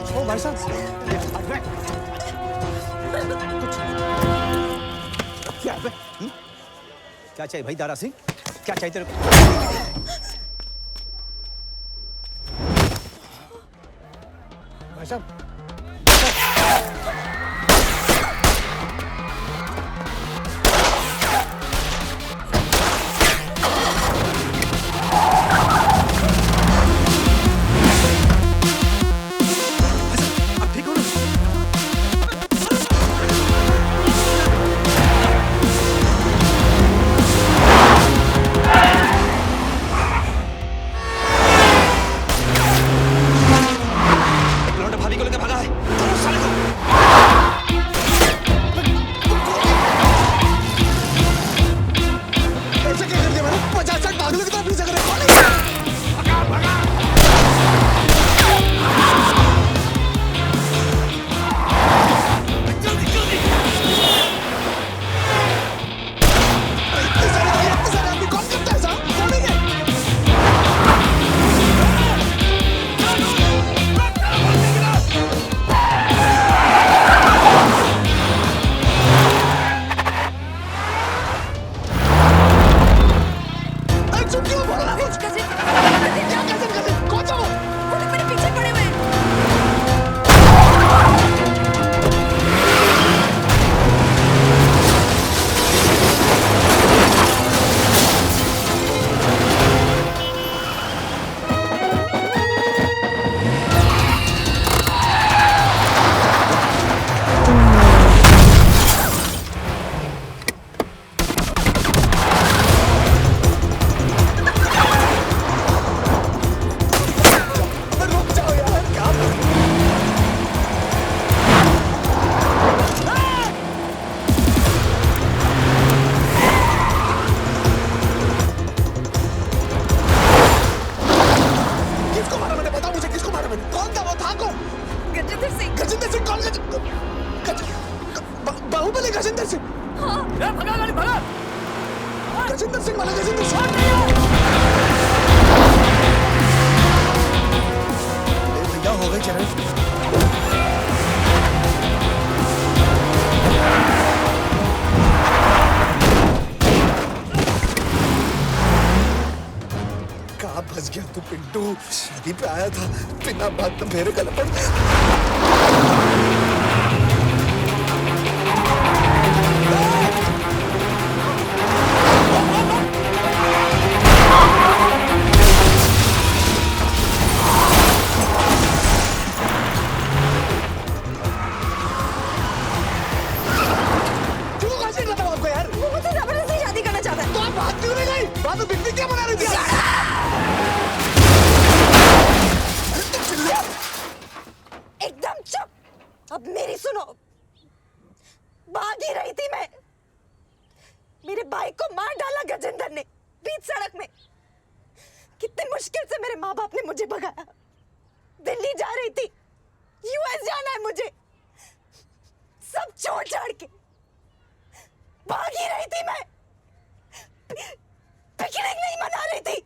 ओ भाई साहब, क्या है? क्या चाहिए भाई दारा सिंह? क्या चाहिए तेरे को? भाई साहब, बाहुबली गजेंद्र सिंह। भगा गाड़ी भगा। गजेंद्र सिंह वाला गजेंद्र सिंह। भैया हो गई चरण। कहाँ फंस गया तू पिंटू? शादी पे आया था, बिना बात तो मेरे गले पड़ एकदम चुप। अब मेरी सुनो। भाग ही रही थी मैं, मेरे भाई को मार डाला गजेंद्र ने बीच सड़क में। कितनी मुश्किल से मेरे माँ बाप ने मुझे भगाया। दिल्ली जा रही थी, यूएस जाना है मुझे, सब छोड़ छाड़ के भाग ही रही थी मैं, पिकनिक नहीं मना रही थी।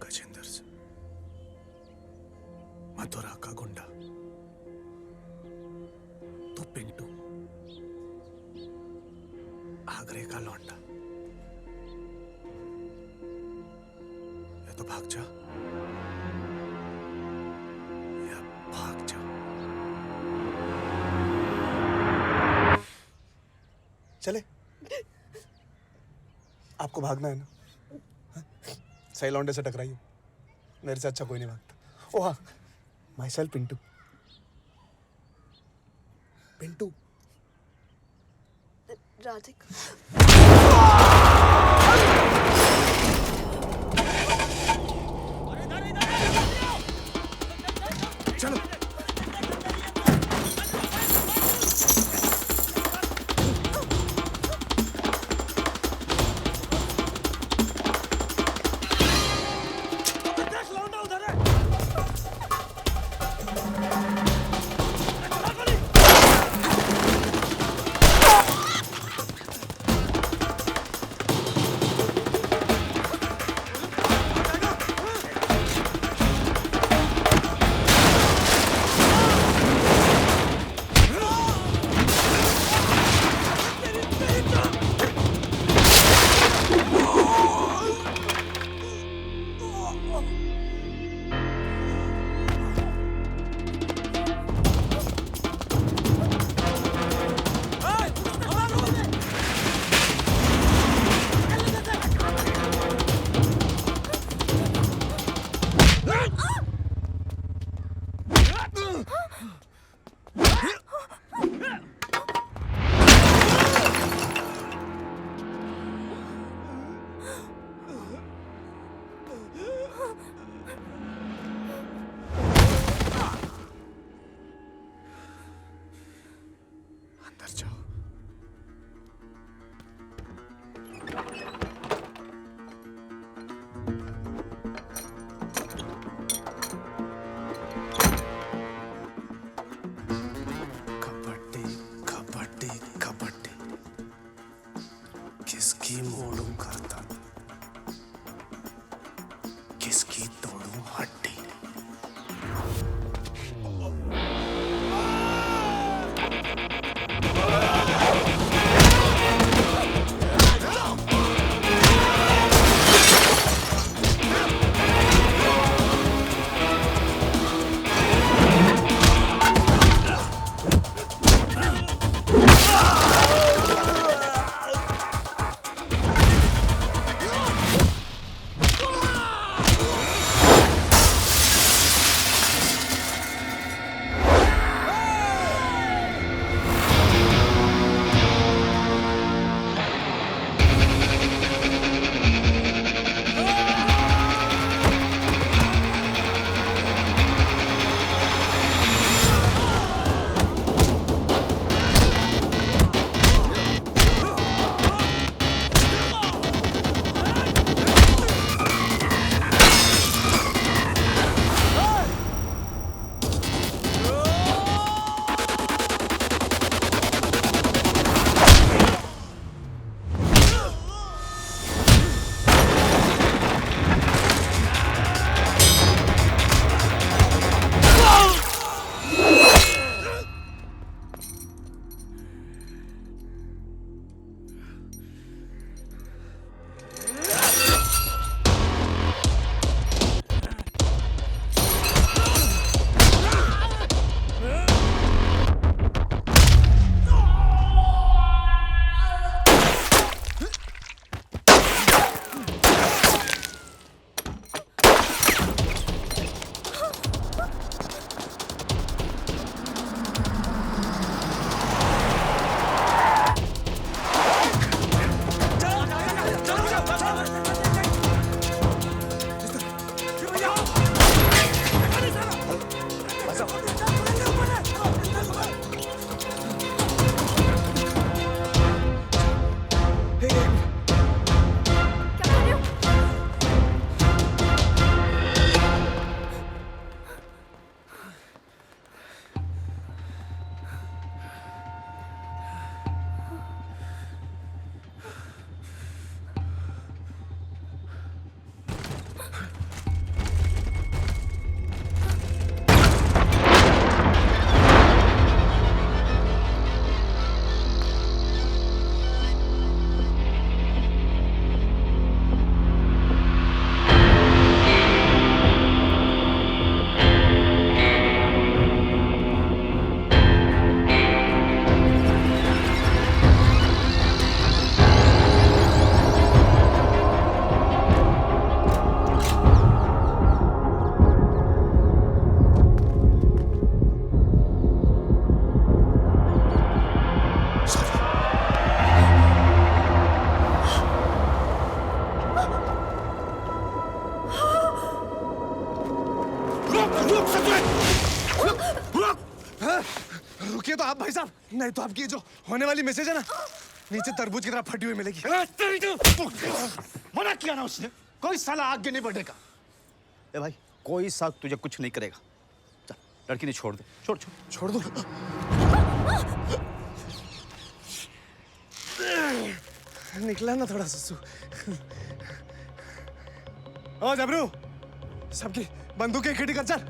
गजेंद्र से मथुरा का गुंडा तो पिंटू आगरे का लौंडा, या तो भाग जा या भाग जा। चले, आपको भागना है ना? सही लौंडे से टकराइए, मेरे से अच्छा कोई नहीं भागता। ओ हाँ, माई सेल्फ पिंटू। पिंटू राधिका। चलो अंदर जाओ। कबड्डी कबड्डी कबड्डी, किसकी मोड़ू करता, किसकी तोड़ू हड्डी। आप भाई साहब, नहीं तो आपकी जो होने वाली मैसेज है ना, नीचे तरबूज की तरह फटी हुई मिलेगी। मना किया ना उसने, कोई साला आगे नहीं बढ़ेगा। ए भाई, कोई साग तुझे कुछ नहीं करेगा। चल, लड़की ने छोड़ दे। छोड़ दो। निकला ना थोड़ा सुसु। ओ जबरू, सबकी बंदूकें इकट्ठी कर चल।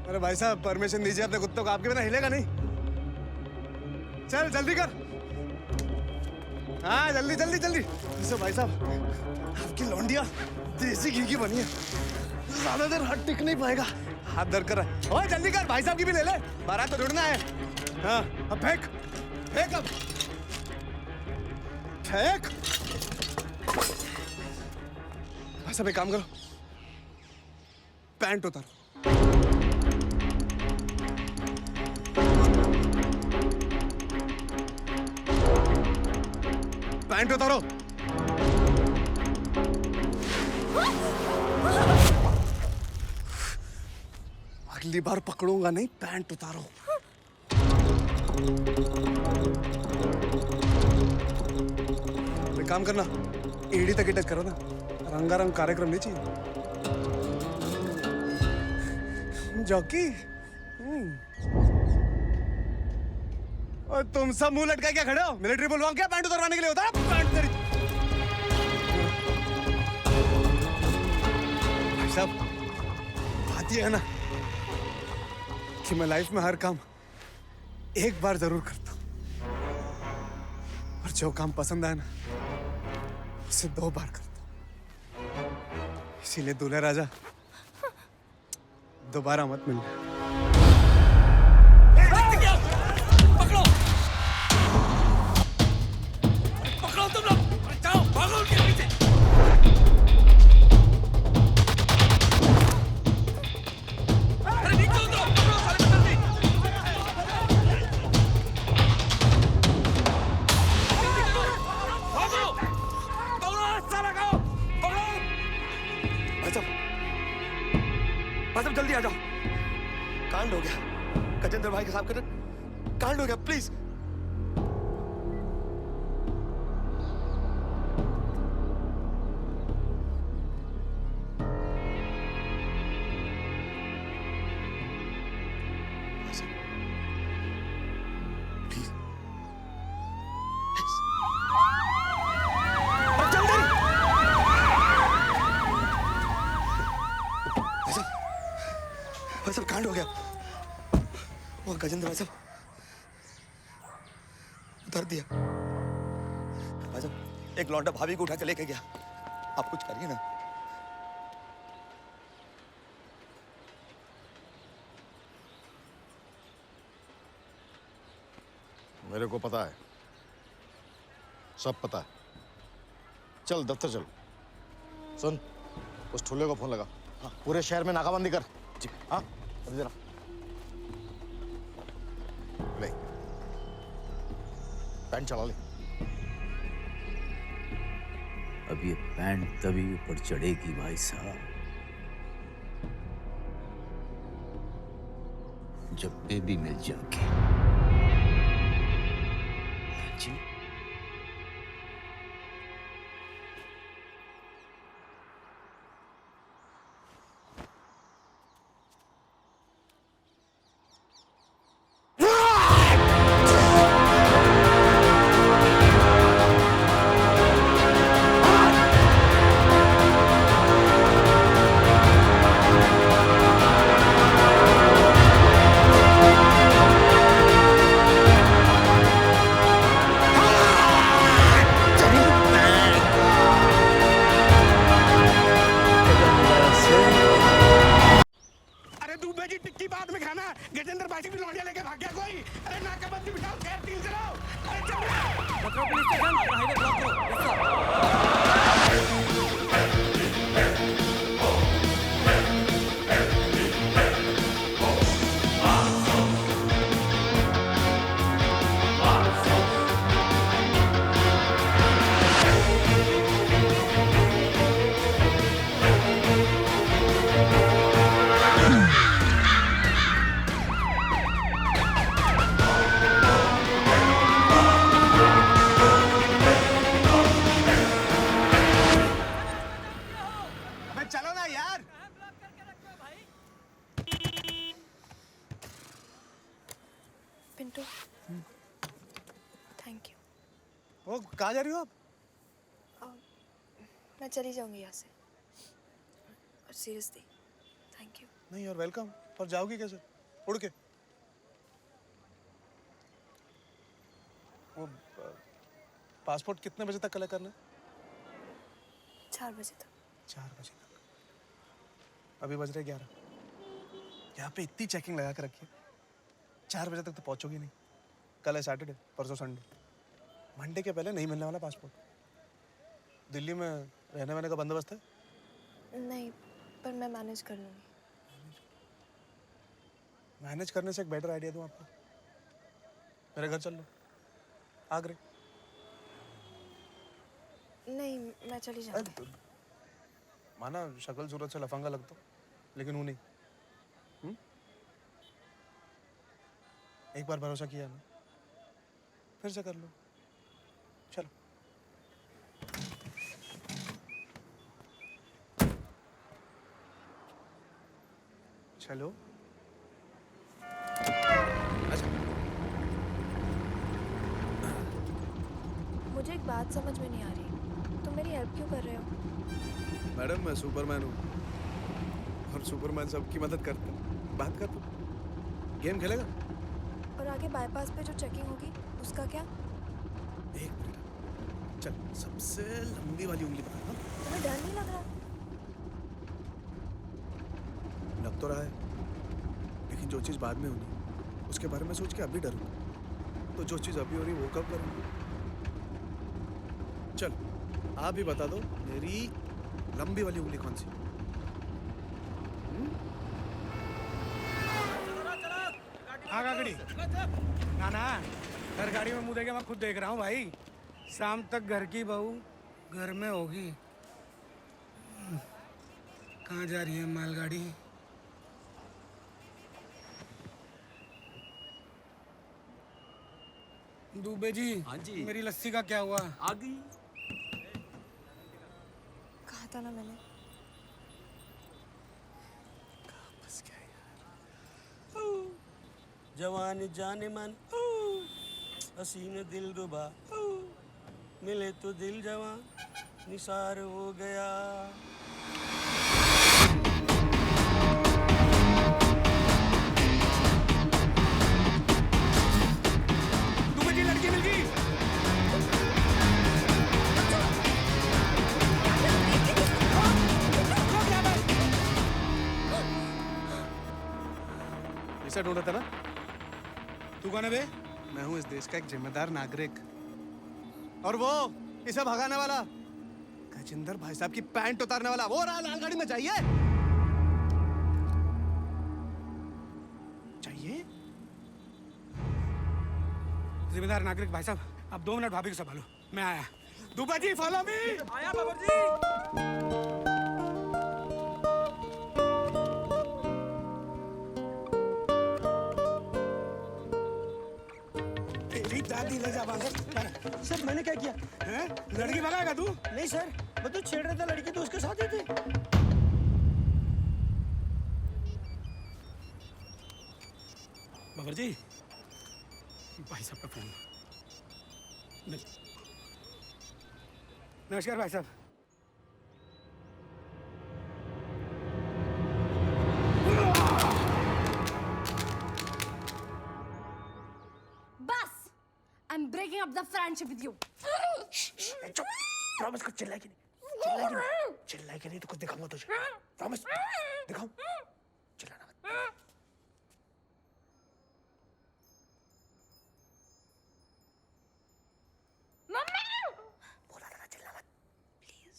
अरे भाई साहब, परमिशन दीजिए अपने कुत्तों को, आपके बिना हिलेगा नहीं। चल जल्दी कर। हाँ जल्दी जल्दी जल्दी। इसे भाई साहब, आपकी लौंडिया देसी घी की बनी है, ज्यादा देर हाथ टिक नहीं पाएगा। हाथ दर्द कर रहा है। ओए जल्दी कर, भाई साहब की भी ले ले, बारात तो ढूंढना है। हाँ अब फेंक फेंक, अब फेंक। भाई साहब एक काम करो, पैंट उतारो। पैंट उतारो। अगली बार पकड़ूंगा नहीं, पैंट उतारो। एक काम करना, एड़ी तक ही टच करो ना, रंगारंग कार्यक्रम नहीं चाहिए। जॉकी, और तुम सब मुंह लटका क्या खड़े हो? मिलिट्री बुलवाऊं क्या पैंट उतरवाने के लिए होता है? पैंट तेरी। भाई साहब, बात ये है ना कि मैं लाइफ में हर काम एक बार जरूर करता हूं, और जो काम पसंद आए ना उसे 2 बार करता हूं। इसीलिए दूल्हे राजा दोबारा मत मिलना। पकड़ो तुम लोग, जाओ भागो उनके पीछे। अरे नीचे उतरो, पकड़ो सारे जल्दी। भागो, पकड़ो सारा गाँव, पकड़ो। भाई साहब जल्दी आ जाओ, कांड हो गया। गजेंद्र भाई के साहब का कांड हो गया, प्लीज। भाई साहब कांड हो गया। वो गजेंद्र भाई साहब उतार दिया। भाई साहब, एक लौंडा भाभी को उठा के लेके गया। आप कुछ करिए ना। मेरे को पता है, सब पता है। चल दफ्तर चल। सुन, उस ठुल्ले को फोन लगा। हाँ, पूरे शहर में नाकाबंदी कर। जी हाँ, अभी जरा ले पैंट चला ले। अब ये पैंट तभी ऊपर चढ़ेगी भाई साहब जब बेबी मिल जाएगी। जी हाँ! कहाँ जा रही हो आप? मैं चली जाऊंगी यहाँ से। और सीरियसली थैंक यू। नहीं और वेलकम। और जाओगी कैसे? उड़ के? वो पासपोर्ट कितने बजे तक कलेक्ट करना है? 4 बजे तक। 4 बजे तक? अभी बज रहे 11। यहाँ पे इतनी चेकिंग लगा के रखी है, 4 बजे तक तो पहुँचोगी नहीं। कल है सैटरडे, परसों संडे, मंडे के पहले नहीं मिलने वाला पासपोर्ट। दिल्ली में रहने वहने का बंदोबस्त है? नहीं, पर मैं मैनेज कर लूँगी। मैनेज करने से एक बेटर आइडिया दूँ आपको। मेरे घर चल लो, आगरे। नहीं, मैं चली जाऊँगी। माना शक्ल सूरत से लफंगा लगता हूँ, लेकिन वो नहीं। एक बार भरोसा किया ना, फिर से कर लो। चलो। चलो। मुझे एक बात समझ में नहीं आ रही, तुम मेरी हेल्प क्यों कर रहे हो? मैडम मैं सुपरमैन हूँ और सुपरमैन सबकी मदद करता है। बात कर तू। गेम खेलेगा? और आगे बाईपास पे जो चेकिंग होगी उसका क्या? एक मिनट। चल सबसे लंबी वाली उंगली पकड़। तुम्हें डर नहीं लग रहा? लग तो रहा है, लेकिन जो चीज़ बाद में होनी उसके बारे में सोच के अभी डरूंगा। तो जो चीज़ अभी हो रही वो कब करूँगा? चल आप भी बता दो, मेरी लंबी वाली उंगली कौन सी? आगा गाड़ी ना ना, घर गाड़ी में मुँह देके मैं खुद देख रहा हूँ भाई। शाम तक घर की बहू घर में होगी। कहाँ जा रही है मालगाड़ी? दुबे जी। हाँ जी। मेरी लस्सी का क्या हुआ? आ गई। कहा था ना मैंने। बस क्या यार। जवान जाने मन, हसीन दिल रुबा, मिले तो दिल जवान निसार हो गया। दुबे जी लड़की मिल गई। इसे ढूंढा था ना? तू कौन है बे? मैं हूँ इस देश का एक जिम्मेदार नागरिक। और वो इसे भगाने वाला, गजेंद्र भाई साहब की पैंट उतारने वाला, वो रहा लाल गाड़ी में। चाहिए? चाहिए? जिम्मेदार नागरिक भाई साहब, अब 2 मिनट भाभी को संभालो, मैं आया। दुबा जी फॉलो मी। आया बाबर जी। दादी ले जा बाहर। सर मैंने क्या किया? हैं? लड़की भगाएगा तू? नहीं सर, मैं तो छेड़ रहा था, लड़की तो उसके साथ ही थी। बाबर जी, भाई साहब का फोन। नमस्कार भाई साहब। बस, I'm breaking up the friendship with you. चुप। प्रॉमिस कुछ चिल्लाएगी नहीं। चिल्लाएगी नहीं। चिल्लाएगी नहीं तो कुछ दिखाऊंगा तुझे। प्रॉमिस दिखाऊं। चिल्लाना मत। बोला था ना चिल्ला मत। प्लीज।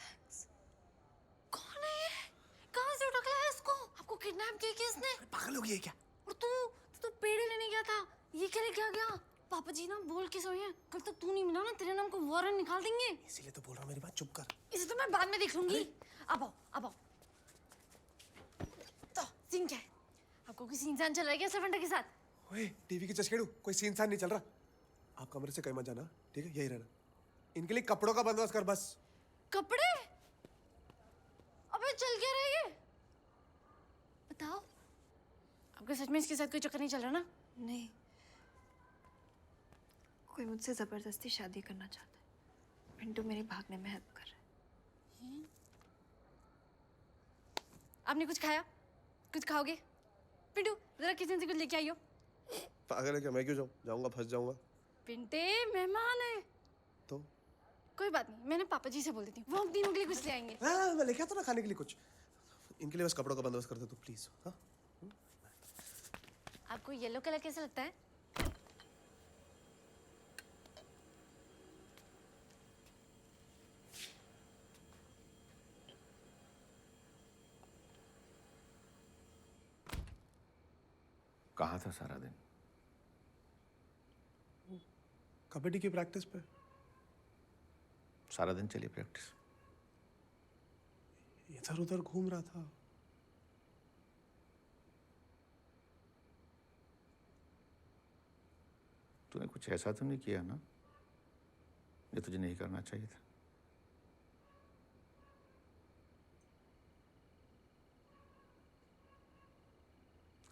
थैंक्स। कौन है ये? कहाँ से उठा के लाया इसको? आपको किडनैप किया किसने? पागल हो गई है क्या? और तू पेड़े लेने गया था, ये क्या लेके आ गया? पापा जी ना बोल के सोए हैं, कल तक तू नहीं मिला ना तेरे नाम को वारंट निकाल देंगे। इसीलिए तो बोल रहा हूँ, मेरी बात चुप कर। इसे तो मैं बाद में देख लूंगी। अब आओ। तो सीन क्या है? आपको किसी इंसान चल रहा है क्या सफंडा के साथ? ओए टीवी की चस्केड़ू, कोई सीन सान नहीं चल रहा। आप कमरे से कहीं मत जाना, ठीक है? यही रहना। इनके लिए कपड़ों का बंदोबस्त कर बस। कपड़े? अबे चल क्या रहे ये? बताओ। आपके सच में इसके साथ कोई चक्कर नहीं चल रहा ना? नहीं। कोई मुझसे जबरदस्ती शादी करना चाहता है। पिंटू मेरे भागने में हेल्प कर रहा है। आपने कुछ खाया? कुछ खाओगे? पिंटू जरा किचन से कुछ लेके आइयो। पागल है क्या? मैं क्यों जाऊँ? जाऊंगा फंस जाऊंगा। पिंटे मेहमान है। तो कोई बात नहीं, मैंने पापा जी से बोल देती हूँ, वो हम तीनों के लिए कुछ ले आएंगे। हाँ, मैं लेके आता ना खाने के लिए कुछ। इनके लिए बस कपड़ों का बंदोबस्त कर दे तू प्लीज। हाँ? आपको येलो कलर कैसा लगता है? कहाँ था सारा दिन? कबड्डी की प्रैक्टिस पे। सारा दिन चली प्रैक्टिस? इधर उधर घूम रहा था। तूने कुछ ऐसा तो नहीं किया ना जो तुझे नहीं करना चाहिए था?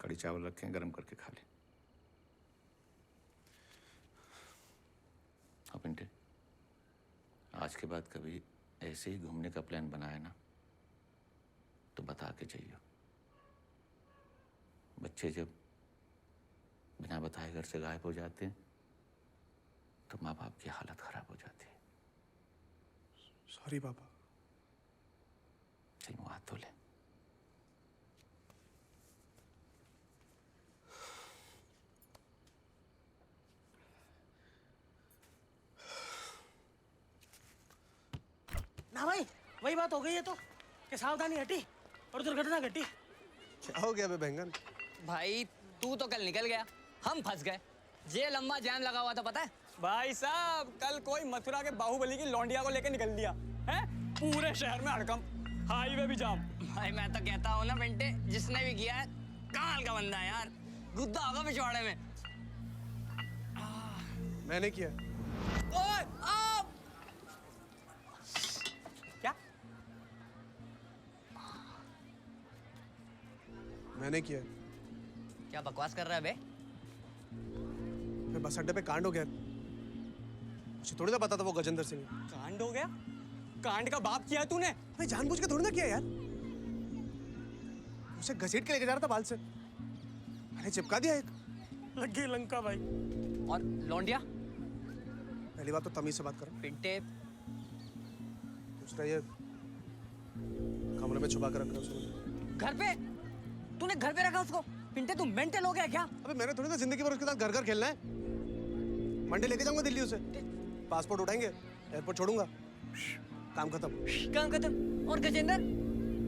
कड़ी चावल रखे हैं, गरम करके खा ले। हाँ पिंटे, आज के बाद कभी ऐसे ही घूमने का प्लान बनाए ना तो बता के चाहिए। बच्चे जब बिना बताए घर से गायब हो जाते हैं तो माँ बाप की हालत खराब हो जाती है। सॉरी पापा। चल मुँह हाथ धो ले। ना भाई, वही बात हो गई है तो कि सावधानी हटी और दुर्घटना घटी। क्या हो गया बे बैंगन? भाई तू तो कल निकल गया, हम फंस गए। ये लंबा जाम लगा हुआ था पता है? भाई साहब कल कोई मथुरा के बाहुबली की लौंडिया को लेकर निकल दिया है, पूरे शहर में हड़कंप, हाईवे भी जाम। भाई मैं तो कहता हूँ ना बेंटे, जिसने भी किया है कमाल का बंदा है यार, गुद्दा होगा पिछवाड़े में। मैंने किया। ओए आप क्या? मैंने किया। क्या बकवास कर रहा है बे? मैं बस अड्डे पे कांड हो गया। मुझे थोड़ी ना पता था वो गजेंद्र सिंह। कांड हो गया? कांड का बाप किया तूने? मैं जानबूझ के थोड़ी ना किया यार। उसे घसीट के लेके जा रहा था बाल से, मैंने चिपका दिया एक। लग गई लंका भाई। और लौंडिया? पहली बात तो तमीज से बात करो। पिंटे। दूसरा ये कमरे में छुपा कर रख रहा उसने। घर पे? तूने घर पे रखा उसको? पिंटे तू मेंटल हो गया क्या? अबे मैंने थोड़ी ना जिंदगी भर उसके साथ घर घर खेलना है। मंडे लेके जाऊंगा दिल्ली उसे, पासपोर्ट उठाएंगे, एयरपोर्ट छोड़ूंगा, काम खत्म। काम खत्म। और गजेंद्र?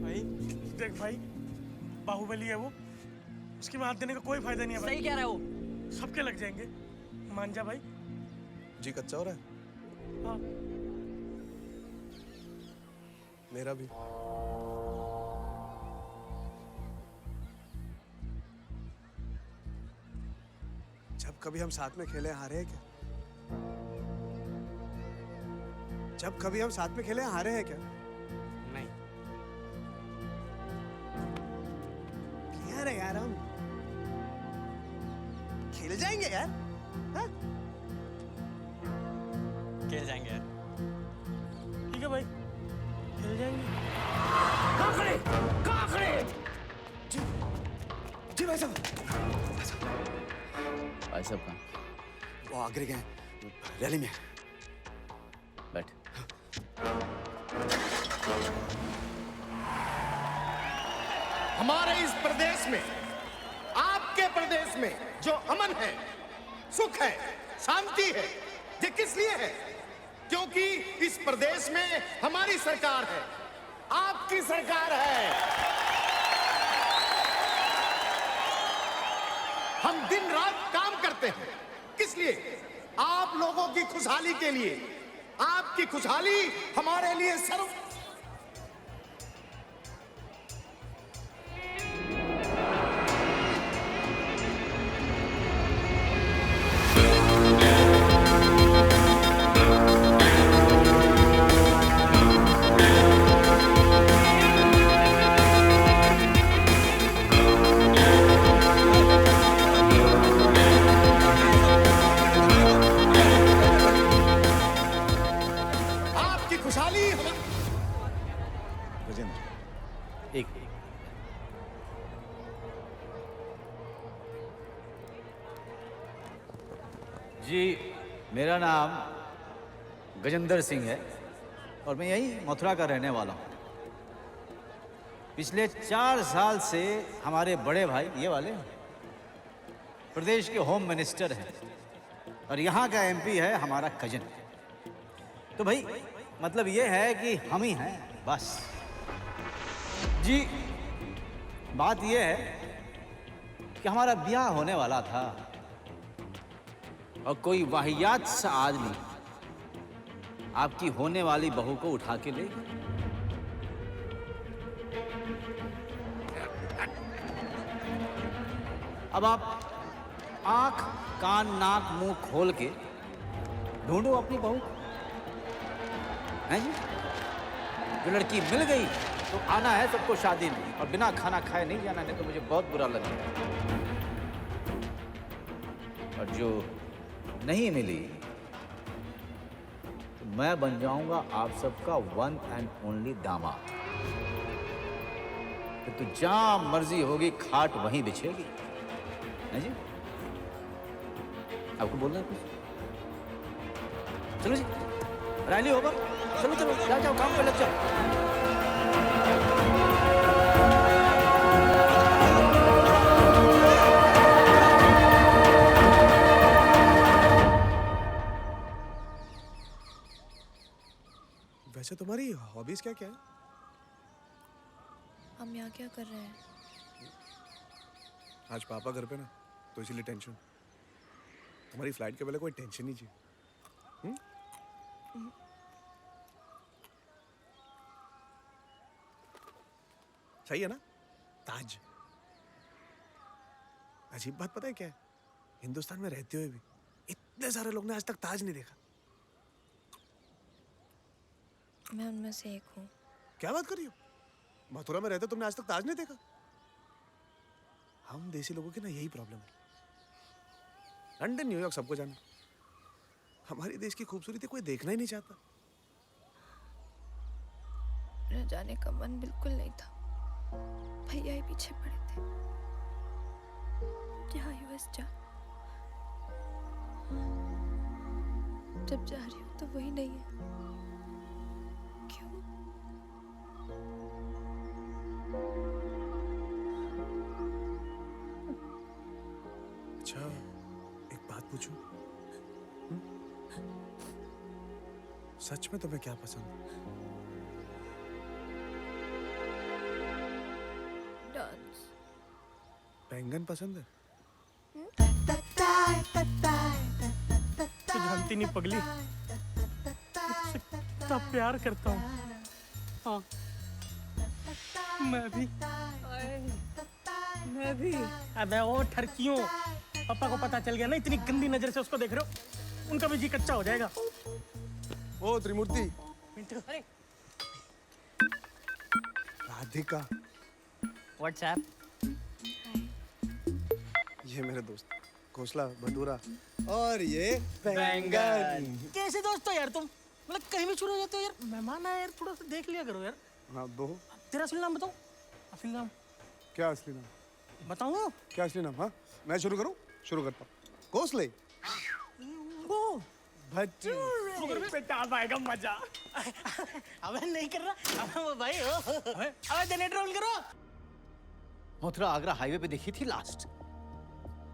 भाई देख भाई, बाहुबली है वो, उसकी में हाथ देने का कोई फायदा नहीं है भाई। सही कह रहा है वो। सबके लग जाएंगे, मान जा भाई। जी कच्चा हो रहा है। हाँ मेरा भी। जब कभी हम साथ में खेले हारे हैं क्या? जब कभी हम साथ में खेले हारे हैं क्या? नहीं। क्या रे यार, हम खेल जाएंगे यार। हाँ? खेल जाएंगे यार। ठीक है भाई, खेल जाएंगे। काकड़े, काकड़े। जी भाई साहब। भाई साहब कहाँ? वो आगरे गए, रैली में। बैठ। हमारे इस प्रदेश में, आपके प्रदेश में जो अमन है, सुख है, शांति है, ये किस लिए है? क्योंकि इस प्रदेश में हमारी सरकार है, आपकी सरकार है। हम दिन रात काम करते हैं, किस लिए? आप लोगों की खुशहाली के लिए। आपकी खुशहाली हमारे लिए सर्व एक जी, मेरा नाम गजेंद्र सिंह है और मैं यही मथुरा का रहने वाला हूँ। पिछले 4 साल से हमारे बड़े भाई ये वाले प्रदेश के होम मिनिस्टर हैं और यहाँ का एमपी है हमारा कजन। तो भाई मतलब ये है कि हम ही हैं बस। जी, बात ये है कि हमारा ब्याह होने वाला था और कोई वाहियात सा आदमी आपकी होने वाली बहू को उठा के ले गया। अब आप आंख कान नाक मुंह खोल के ढूंढो अपनी बहू को, हैं जी? जो लड़की मिल गई तो आना है सबको शादी में और बिना खाना खाए नहीं जाना, नहीं तो मुझे बहुत बुरा लगेगा। और जो नहीं मिली तो मैं बन जाऊंगा आप सबका वन एंड ओनली दामाद। तो जहां मर्जी होगी खाट वहीं बिछेगी, है जी? आपको बोलना है कुछ? चलो जी, रैली होगा, चलो चलो जाओ जाओ काम पे लग जाओ। वैसे तुम्हारी हॉबीज क्या क्या है? हम यहाँ क्या कर रहे हैं? आज पापा घर पे ना, तो इसीलिए टेंशन। तुम्हारी फ्लाइट के पहले कोई टेंशन नहीं चाहिए। सही है ना? ताज। अजीब बात पता है क्या है? हिंदुस्तान में रहते हुए भी इतने सारे लोग ने आज तक ताज नहीं देखा। मैं उनमें से एक हूँ। क्या बात कर रही हो? मथुरा में रहते तुमने आज तक ताज नहीं देखा? हम देसी लोगों की ना यही प्रॉब्लम है। लंदन न्यूयॉर्क सबको जाना, हमारी देश की खूबसूरती कोई देखना ही नहीं चाहता। मेरा जाने का मन बिल्कुल नहीं था, भैया ही पीछे पड़े थे। यहाँ यूएस जा, जब जा रही हूँ तो वही नहीं है। क्यों? अच्छा, एक बात पूछूं? सच में तुम्हें क्या पसंद है? डांस। बैंगन पसंद है? तो जानती नहीं पगली, तुझसे कितना प्यार करता हूँ। हाँ, मैं भी। अबे ओ ठरकियों, पापा को पता चल गया ना, इतनी गंदी नजर से उसको देख रहे हो, उनका भी जी कच्चा हो जाएगा। ओ त्रिमूर्ति, मिंटू, अरे राधिका। व्हाट्सएप। ये मेरे दोस्त घोसला, भटूरा और ये बैंगन। कैसे दोस्त हो यार तुम? मतलब कहीं भी शुरू हो जाते हो यार। मेहमान आया यार, थोड़ा सा देख लिया करो यार। हाँ, दो। तेरा असली नाम बताओ। असली नाम क्या? असली नाम बताऊँ? क्या असली नाम? हाँ, मैं शुरू करूँ? शुरू करता हूँ। घोसले भट्टी बेटा पाएगा मजा। अबे नहीं कर रहा, अबे वो भाई अबे जनरेटर ऑन करो। मथुरा आगरा हाईवे पे देखी थी लास्ट।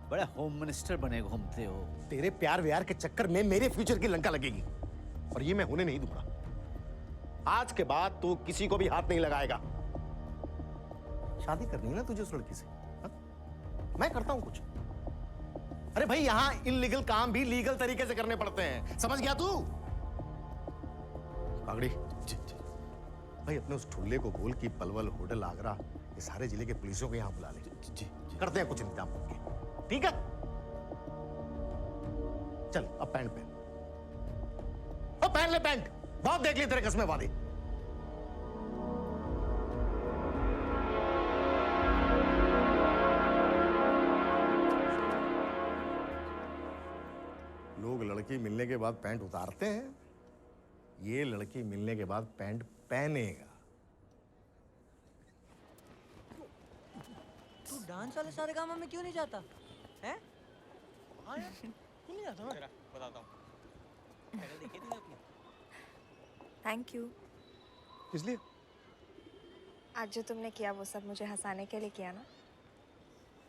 बड़े होम मिनिस्टर बने घूमते हो। तेरे प्यार व्यार के चक्कर में मेरे फ्यूचर की लंका लगेगी और ये मैं होने नहीं दूंगा। आज के बाद तू किसी को भी हाथ नहीं लगाएगा। शादी करनी है ना तुझे उस लड़की से? हा? मैं करता हूं कुछ। अरे भाई, यहां इनलीगल काम भी लीगल तरीके से करने पड़ते हैं, समझ गया तू? कागड़ी भाई, अपने उस ठुल्ले को बोल कि पलवल, होटल, आगरा, ये सारे जिले के पुलिसों को यहां बुला ले। जी, करते हैं कुछ इंतजाम करके, ठीक है? चल अब पैंट पहन। अब पहन ले पैंट। बहुत देख ली तेरे कसमें वाली। लोग लड़की मिलने के बाद पैंट उतारते हैं, ये लड़की मिलने के बाद पैंट पहनेगा। डांस वाले सारे कामों में क्यों नहीं जाता है? हाँ यार, क्यों नहीं जाता मैं? बताता हूँ। पहले देखी थी अपनी। Thank you. किस लिए? आज जो तुमने किया वो सब मुझे हंसाने के लिए किया ना?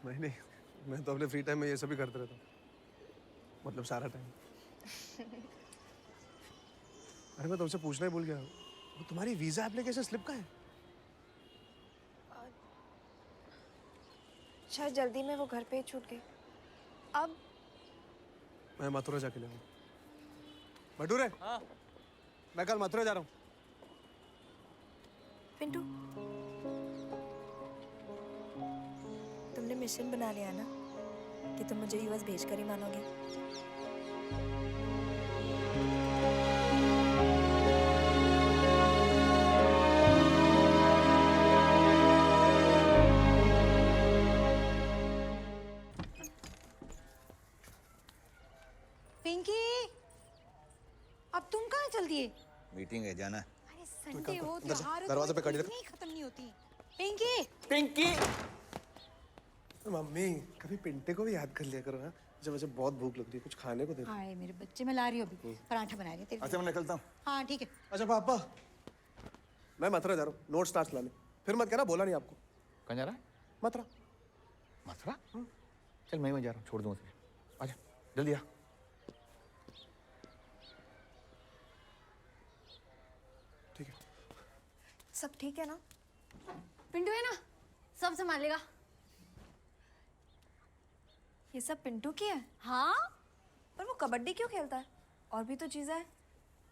नहीं, मैं तो अपने फ्री टाइम में ये सभी करते रहता हूँ, मतलब सारा टाइम। अरे मैं तुमसे पूछना ही भूल गया, वो तुम्हारी वीजा एप्लीकेशन स्लिप कहाँ है? शायद जल्दी में वो घर पे ही छूट गई। अब मैं मथुरा जाके ले आऊँ। भटूरे, हाँ। मैं कल मथुरा जा रहा हूँ। पिंटू, तुमने मिशन बना लिया ना कि तुम मुझे यूएस भेजकर ही मानोगे। पिंकी, अब तुम कहाँ चल दिए? मीटिंग है, जाना है। अरे संडे हो, त्योहार हो, दरवाजे पे तो कड़ी रख। नहीं खत्म नहीं होती। पिंकी, पिंकी। मम्मी, कभी पिंटे को भी याद कर लिया करो ना, जब मुझे बहुत भूख लग रही है, कुछ खाने को दे दो। हाय मेरे बच्चे, मैं ला रही हूँ अभी पराठा बना रही हूँ तेरे अच्छा मैं निकलता हूँ। हाँ ठीक है। अच्छा पापा, मैं मथुरा जा रहा हूँ नोट्स स्टार्ट लाने, फिर मत कहना बोला नहीं आपको। कहाँ जा रहा है? मथुरा। मथुरा? चल मैं वहीं जा रहा हूँ, छोड़ दूँ तुझे। आजा जल्दी आ। ठीक है। सब ठीक है ना? पिंटू है ना, सब संभालेगा। ये सब पिंटू की है? हाँ, पर वो कबड्डी क्यों खेलता है? और भी तो चीजें हैं।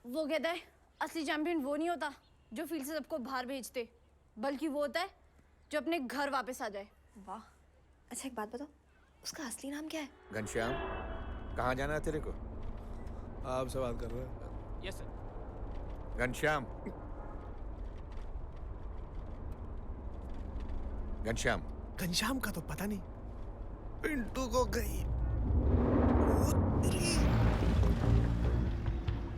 वो कहता है असली चैंपियन वो नहीं होता जो फील्ड से सबको बाहर भेजते, बल्कि वो होता है जो अपने घर वापस आ जाए। वाह। अच्छा एक बात बताओ, उसका असली नाम क्या है? घनश्याम, कहाँ जाना है तेरे को? आप सवाल कर रहे हैं? Yes sir. घनश्याम, घनश्याम। घनश्याम का तो पता नहीं, पिंटू को गई।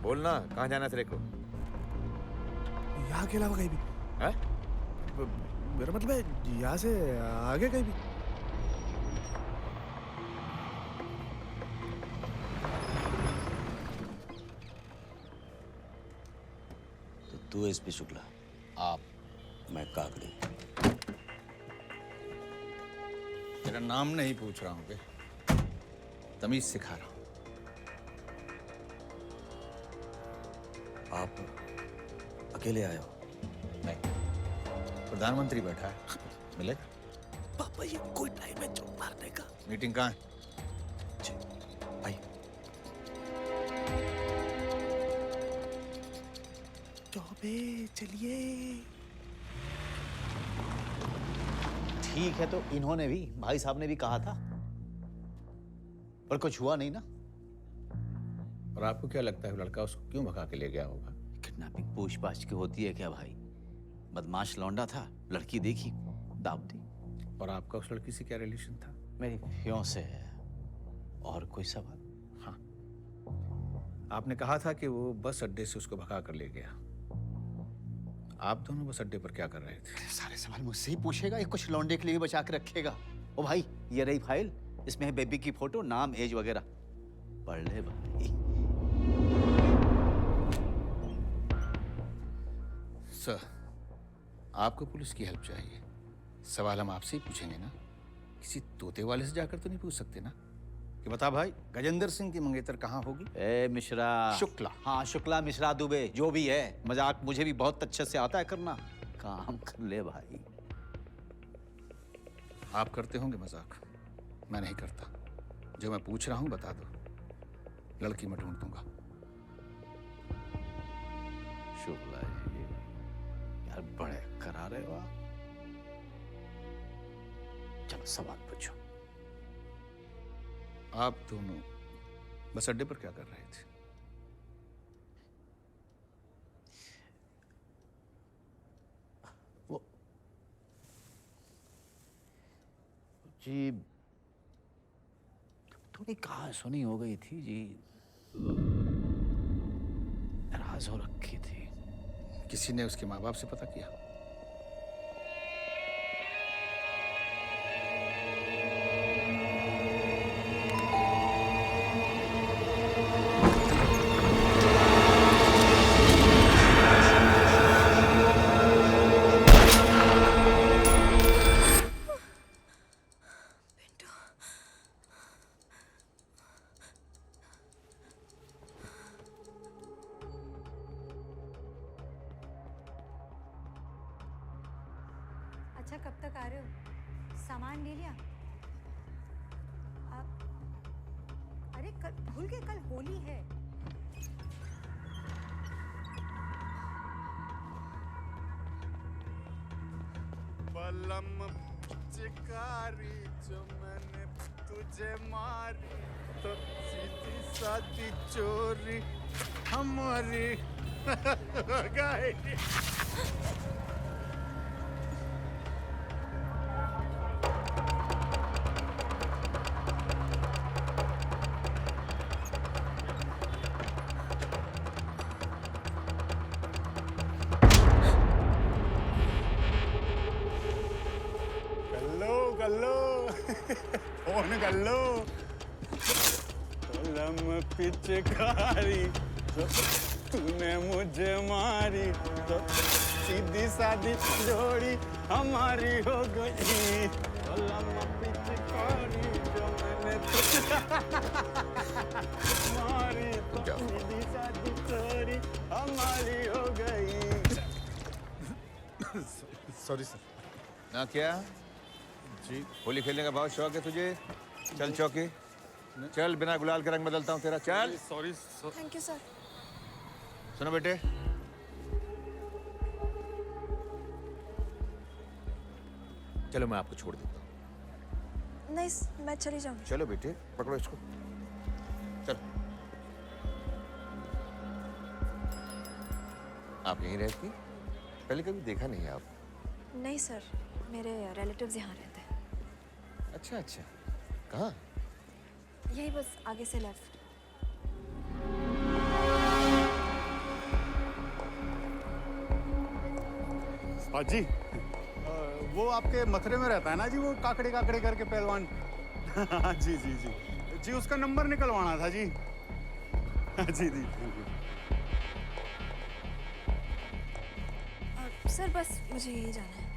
बोलना, कहाँ जाना है तेरे को? यहाँ के अलावा कहीं भी? है? मेरा मतलब है यहाँ से आगे कहीं भी। तो तू एसपी शुक्ला, आप, मैं काकड़ी। तेरा नाम नहीं पूछ रहा हूँ बे, तमीज सिखा रहा हूँ। आप अकेले आए हो? नहीं, प्रधानमंत्री बैठा है, मिलेगा? पापा ये कोई टाइम है जोक मारने का? मीटिंग कहाँ है? आई। चौबे चलिए। ठीक है, तो इन्होंने भी, भाई साहब ने भी कहा था, पर कुछ हुआ नहीं ना। और आपको क्या लगता है वो लड़का उसको क्यों भगा के ले गया होगा? किडनैपिंग पूछताछ की होती है क्या भाई? बदमाश लौंडा था, लड़की देखी, दाब दी। और आपका उस लड़की से क्या रिलेशन था? मेरी फियांसे है। और कोई सवाल? हाँ, आपने कहा था कि वो बस अड्डे से उसको भगा कर ले गया। आप दोनों बस अड्डे पर क्या कर रहे थे? सारे सवाल मुझसे ही पूछेगा या कुछ लौंडे के लिए बचा के रखेगा? ओ भाई, ये रही फाइल, इसमें है बेबी की फोटो, नाम, एज वगैरह। पढ़ ले भाई। सर, आपको पुलिस की हेल्प चाहिए। सवाल हम आपसे ही पूछेंगे ना, किसी तोते वाले से जाकर तो नहीं पूछ सकते ना कि बता भाई गजेंद्र सिंह की मंगेतर कहाँ होगी? ए मिश्रा, शुक्ला। हाँ शुक्ला, मिश्रा, दुबे, जो भी है। मजाक मुझे भी बहुत अच्छे से आता है करना। काम कर ले भाई। आप करते होंगे मजाक, मैं नहीं करता। जो मैं पूछ रहा हूँ बता दो, लड़की मैं ढूंढ दूंगा। शुक्ला जी, यार बड़े करारे हो आप। चलो सवाल पूछो। आप दोनों बस अड्डे पर क्या कर रहे थे? वो जी, थोड़ी कहा सुनी हो गई थी जी, नाराज हो रखी थी। किसी ने उसके माँ बाप से पता किया? अच्छा कब तक आ रहे हो? सामान ले लिया? आप अरे कल भूल गए, कल होली है। बलम चिकारी जो मैंने तुझे मारी तो सीधी सादी चोरी हमारी गई। गल्लो फोन कर लो। कलम पिचकारी तो तूने मुझे मारी तो सीधी सादी जोड़ी हमारी हो गई। कलम पिचकारी जो मैंने मारी तो सीधी सादी जोड़ी हमारी हो गई। Sorry sir. ना क्या जी होली खेलने का बहुत शौक है तुझे? चल चौकी, चल बिना गुलाल के रंग बदलता हूँ तेरा। चल। सॉरी। Thank you sir. सुनो बेटे, चलो मैं आपको छोड़ देता हूँ। नहीं मैं चली जाऊंगी। चलो बेटे, पकड़ो इसको, चल। आप यहीं रहती? पहले कभी देखा नहीं है आप? नहीं सर, मेरे रिलेटिव्स यहाँ रहते हैं। अच्छा अच्छा, कहाँ? यही बस आगे से लेफ्ट। जी वो आपके मथुरे में रहता है ना जी, वो काकड़े काकड़े करके पहलवान। जी जी जी जी, उसका नंबर निकलवाना था जी। जी जी सर बस मुझे यही जाना है।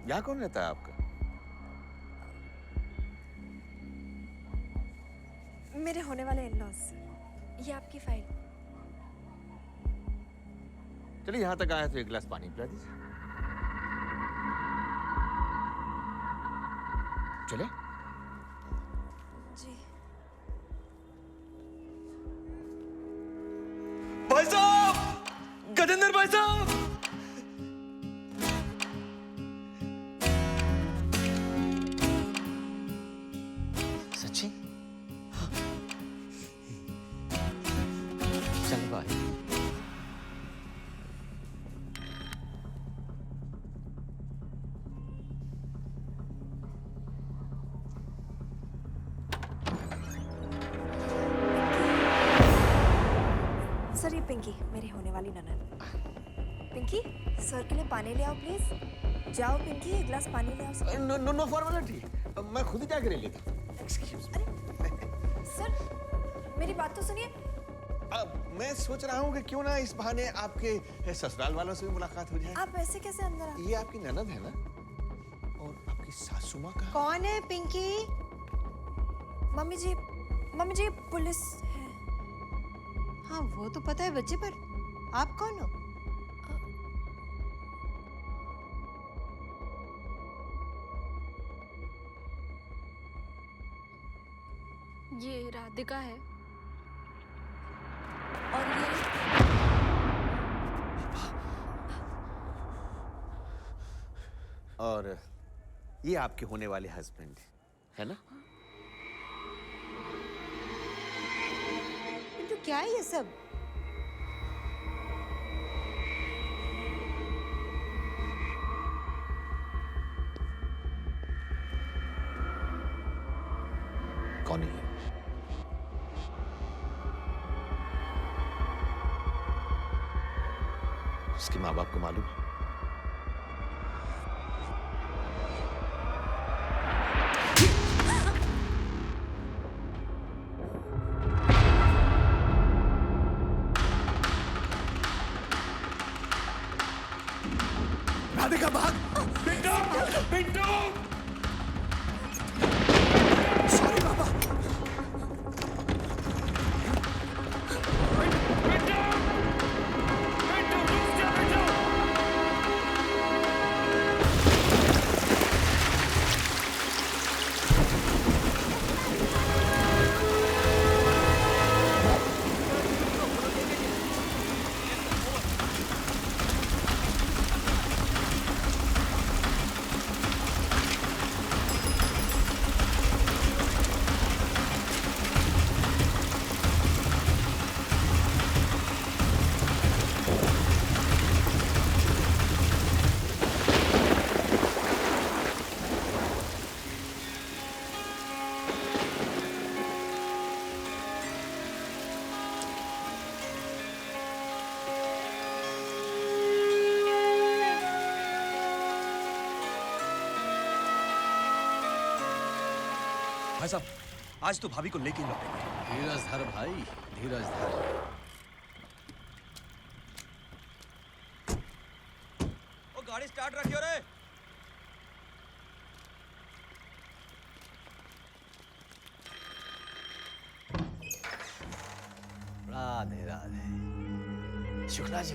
यहाँ कौन रहता है आपका? मेरे होने वाले इन-लॉज। ये आपकी फाइल। चलिए यहाँ तक आया तो एक गिलास पानी पिला दीजिए। चले? जी। भाई साहब, गजेंद्र भाई साहब। सच्ची? चल बाय। सर ये पिंकी, मेरी होने वाली ननद। पिंकी, सर के लिए पानी ले आओ प्लीज। जाओ पिंकी, एक गिलास पानी ले आओ। नो नो नो फॉर्मेलिटी, मैं खुद ही जाकर ले लेता हूँ। Excuse me. सर मेरी बात तो सुनिए। मैं सोच रहा हूँ कि क्यों ना इस बहाने आपके ससुराल वालों से भी मुलाकात हो जाए। आप ऐसे कैसे अंदर आ? ये आपकी ननद है ना, और आपकी सासू माँ का? कौन है पिंकी? मम्मी जी पुलिस है। हाँ वो तो पता है बच्चे, पर आप कौन हो? ये राधिका है और ये और ये आपके होने वाले हस्बैंड है ना? तो क्या है ये सब? कौन है? उसके माँ बाप को मालूम है? राधिका भाग। पिंटू, पिंटू। सॉरी बाबा। पिंटू। भाई साहब, आज तो भाभी को लेके ही लौटेंगे। धीरज धर भाई, धीरज धर। ओ गाड़ी स्टार्ट रखियो रे। राधे राधे। शुक्ला जी,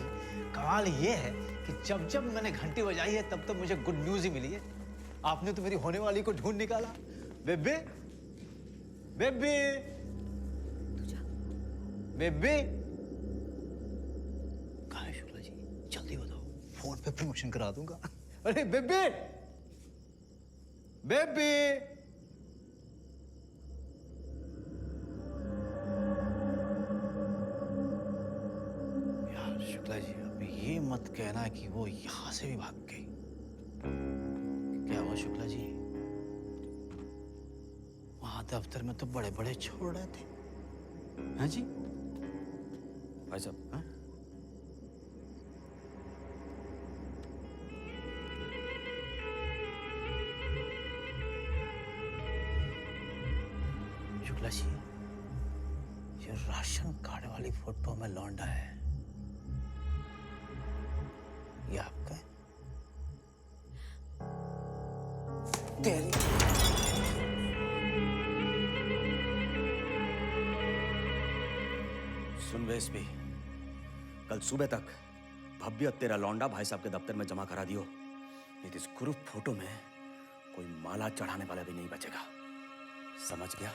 कमाल ये है कि जब जब मैंने घंटी बजाई है तब तब मुझे गुड न्यूज ही मिली है। आपने तो मेरी होने वाली को ढूंढ निकाला। बेबे, बेबे, बेबे, कहाँ है शुक्ला जी? जल्दी बताओ, फोन पे प्रमोशन करा दूंगा। अरे बेबे, बेबे। यार शुक्ला जी, अभी ये मत कहना कि वो यहां से भी भाग गई। क्या हुआ शुक्ला जी? वहां दफ्तर में तो बड़े बड़े छोड़ रहे थे। हाँ जी भाई साहब, हाँ? शुक्ला जी, ये राशन कार्ड वाली फोटो में लौंडा है, ये आपका है? तेरी सुन वे एसपी, कल सुबह तक भव्य तेरा लौंडा भाई साहब के दफ्तर में जमा करा दियो, नहीं तो इस ग्रुप फोटो में कोई माला चढ़ाने वाला भी नहीं बचेगा। समझ गया?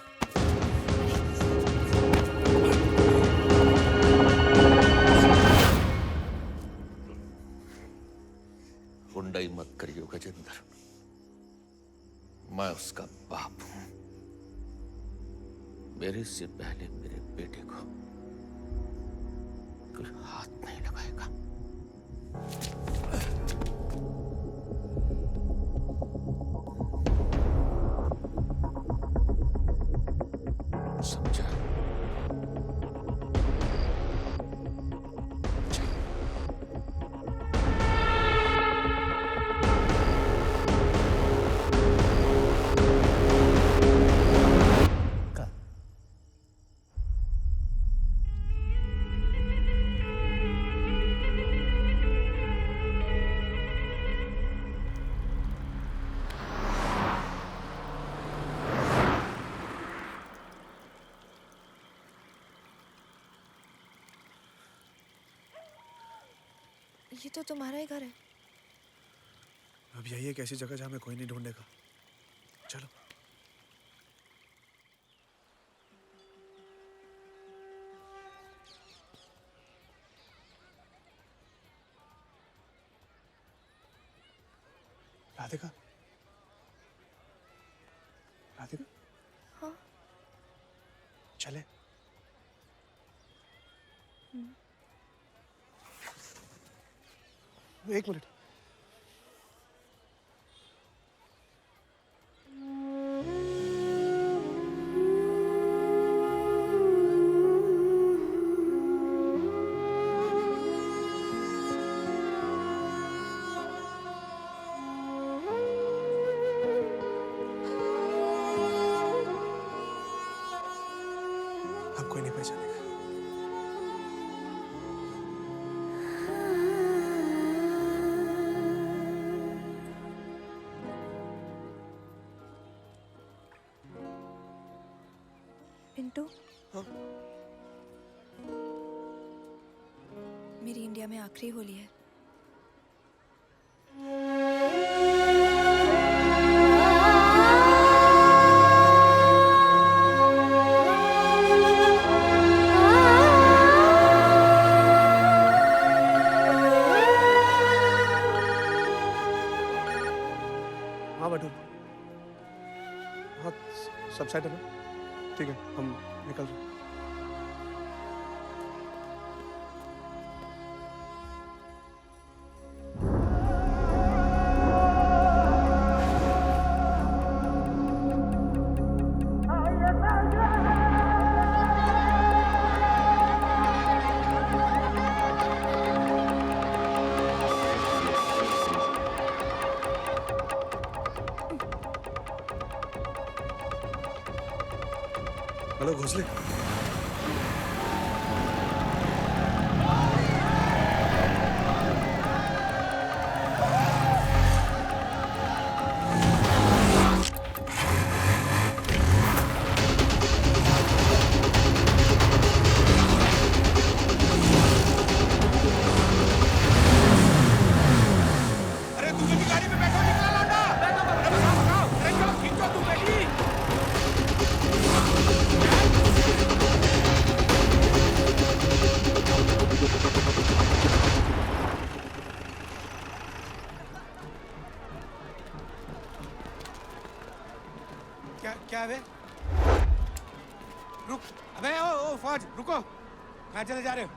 गुंडाई मत करियो गजेंद्र, मैं उसका बाप हूं। मेरे से पहले मेरे बेटे को कोई हाथ नहीं लगाएगा। समझा? ये तो तुम्हारा ही घर है। अब यही एक ऐसी जगह जहां मैं कोई नहीं ढूंढेगा। चलो। राधिका, राधिका, हाँ। चले। एक मिनट। अब कोई नहीं पहचानेगा। पिंटू, मेरी इंडिया में आखिरी होली है। हाँ बैठो। हाँ, सब सेट है ना? ठीक है, हम निकल रहे हैं। हेलो घोसले। अरे तुम भी गाड़ी में बैठो, निकला लौंडा। अरे भगाओ भगाओ, अरे चलो खींचो तुम बैठी। क्या क्या है? रुक, अबे ओ फौज रुको, कहाँ चले जा रहे हो?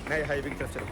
नए हाईवे की तरफ चलो।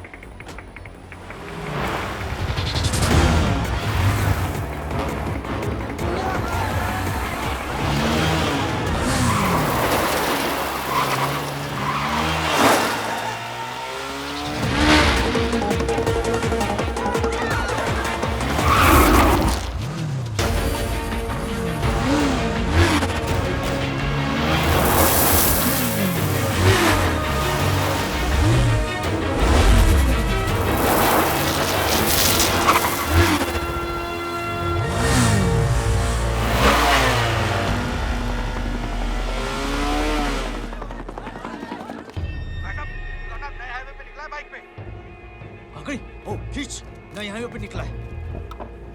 खींच, नए हाईवे पे निकला है।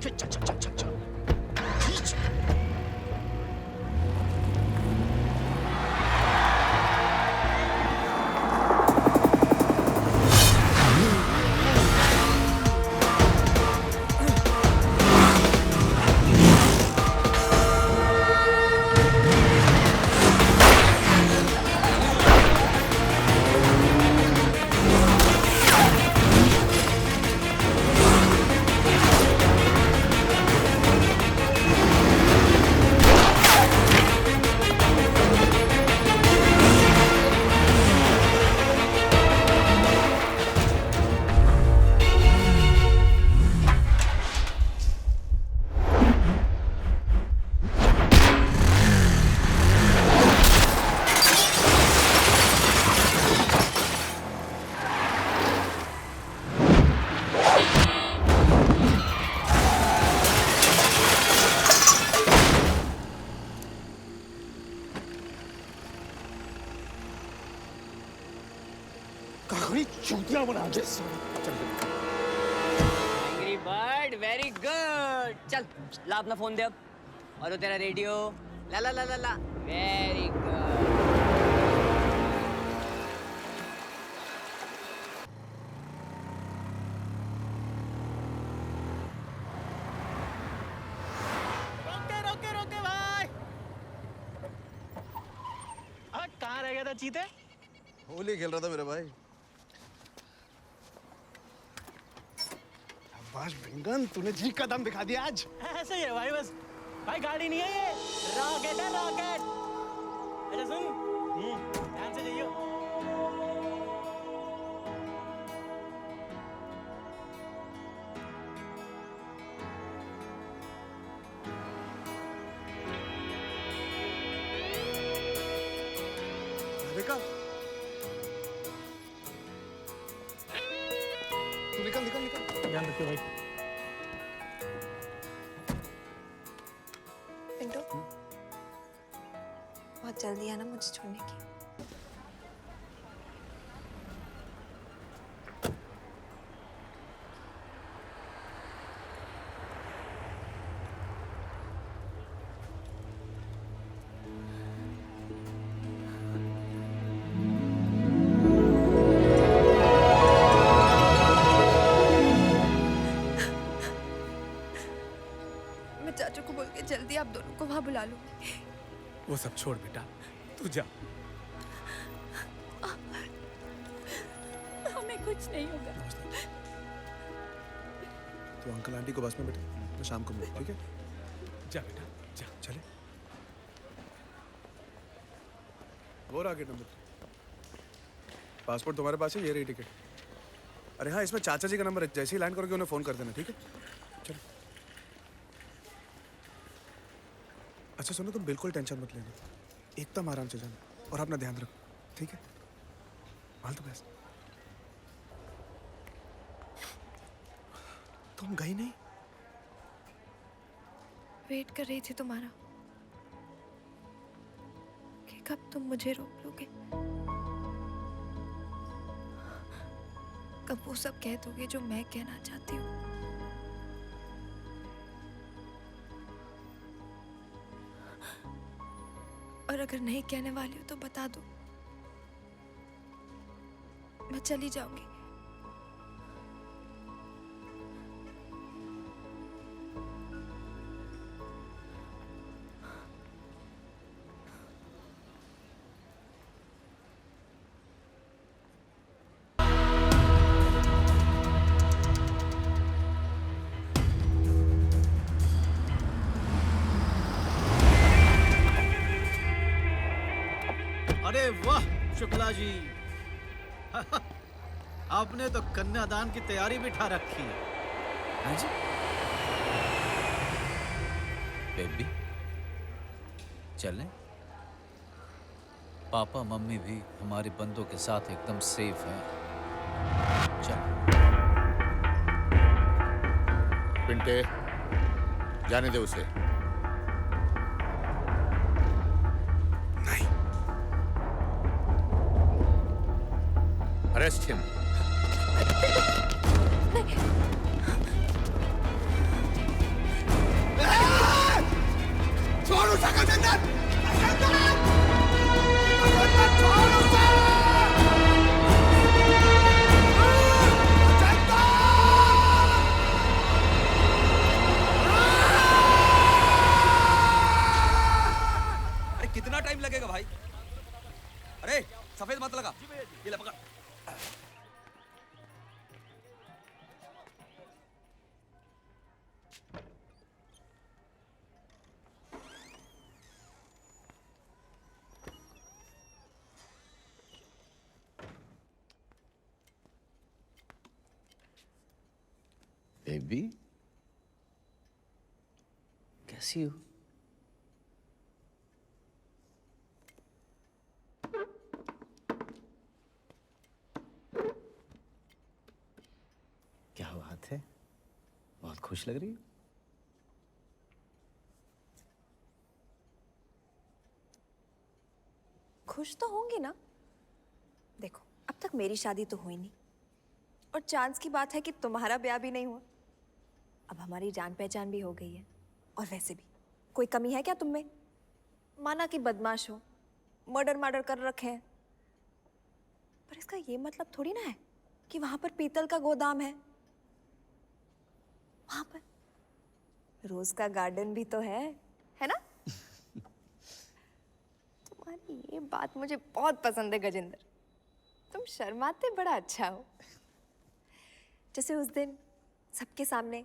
खींच, चल चल चल चल चल, खींच। खड़ी चूतिया बना दे। Angry bird, very good. चल ला अपना फोन दे अब, और वो तेरा रेडियो। ला ला ला ला ला, वेरी गुड। रोके रोके भाई। कहाँ रह गया था चीते? होली खेल रहा था मेरे भाई। शाबाश भिंगन, तूने जी का दम दिखा दिया आज। ऐसे ही है भाई, बस भाई गाड़ी नहीं है ये, रॉकेट है रॉकेट। अच्छा सुन, ध्यान से जाइयो। देखा? तू निकल निकल निकल। ध्यान रखियो भाई। पिंटू, बहुत जल्दी है ना मुझे छोड़ने की। मैं चाचू को बोल के जल्दी आप दोनों को वहां बुला लूंगी। वो सब छोड़ बेटा, तू जा। हमें कुछ नहीं होगा। तू अंकल आंटी को बस में बैठा, मैं शाम को मिलूंगा, ठीक है? जा बेटा, जा चले। वो रहा गेट नंबर। पासपोर्ट तुम्हारे पास है, ये रही टिकट। अरे हाँ, इसमें चाचा जी का नंबर है, जैसे ही लैंड करोगे उन्हें फोन कर देना, ठीक है? चलो। अच्छा सुनो, तुम बिल्कुल टेंशन मत लेना, एकदम आराम से जाना और अपना ध्यान रखो, ठीक है? All the best. तुम गई नहीं? वेट कर रही थी तुम्हारा कि कब तुम मुझे रोक लोगे, कब वो सब कह दोगे जो मैं कहना चाहती हूँ। और अगर नहीं कहने वाली हो तो बता दो, मैं चली जाऊंगी। अरे वाह शुक्ला जी, आपने तो कन्यादान की तैयारी भी ठा रखी है। हाँ जी बेबी, चलें? पापा मम्मी भी हमारे बंदों के साथ एकदम सेफ हैं। चल पिंटे, जाने दे उसे। Arrest him. छोड़ उसे गजेंद्र! अरे कितना टाइम लगेगा भाई? अरे सफेद मत लगा, ये ले पकड़। बेबी कैसी हो? क्या बात है, बहुत खुश लग रही हो। खुश तो होंगी ना। देखो अब तक मेरी शादी तो हुई नहीं, और चांस की बात है कि तुम्हारा ब्याह भी नहीं हुआ। अब हमारी जान पहचान भी हो गई है, और वैसे भी कोई कमी है क्या तुम में? माना कि बदमाश हो, मर्डर कर रखे हैं, पर इसका ये मतलब थोड़ी ना है कि वहां पर पीतल का गोदाम है। वहां पर रोज का गार्डन भी तो है ना? तुम्हारी ये बात मुझे बहुत पसंद है गजेंद्र। तुम शर्माते बड़ा अच्छा हो, जैसे उस दिन सबके सामने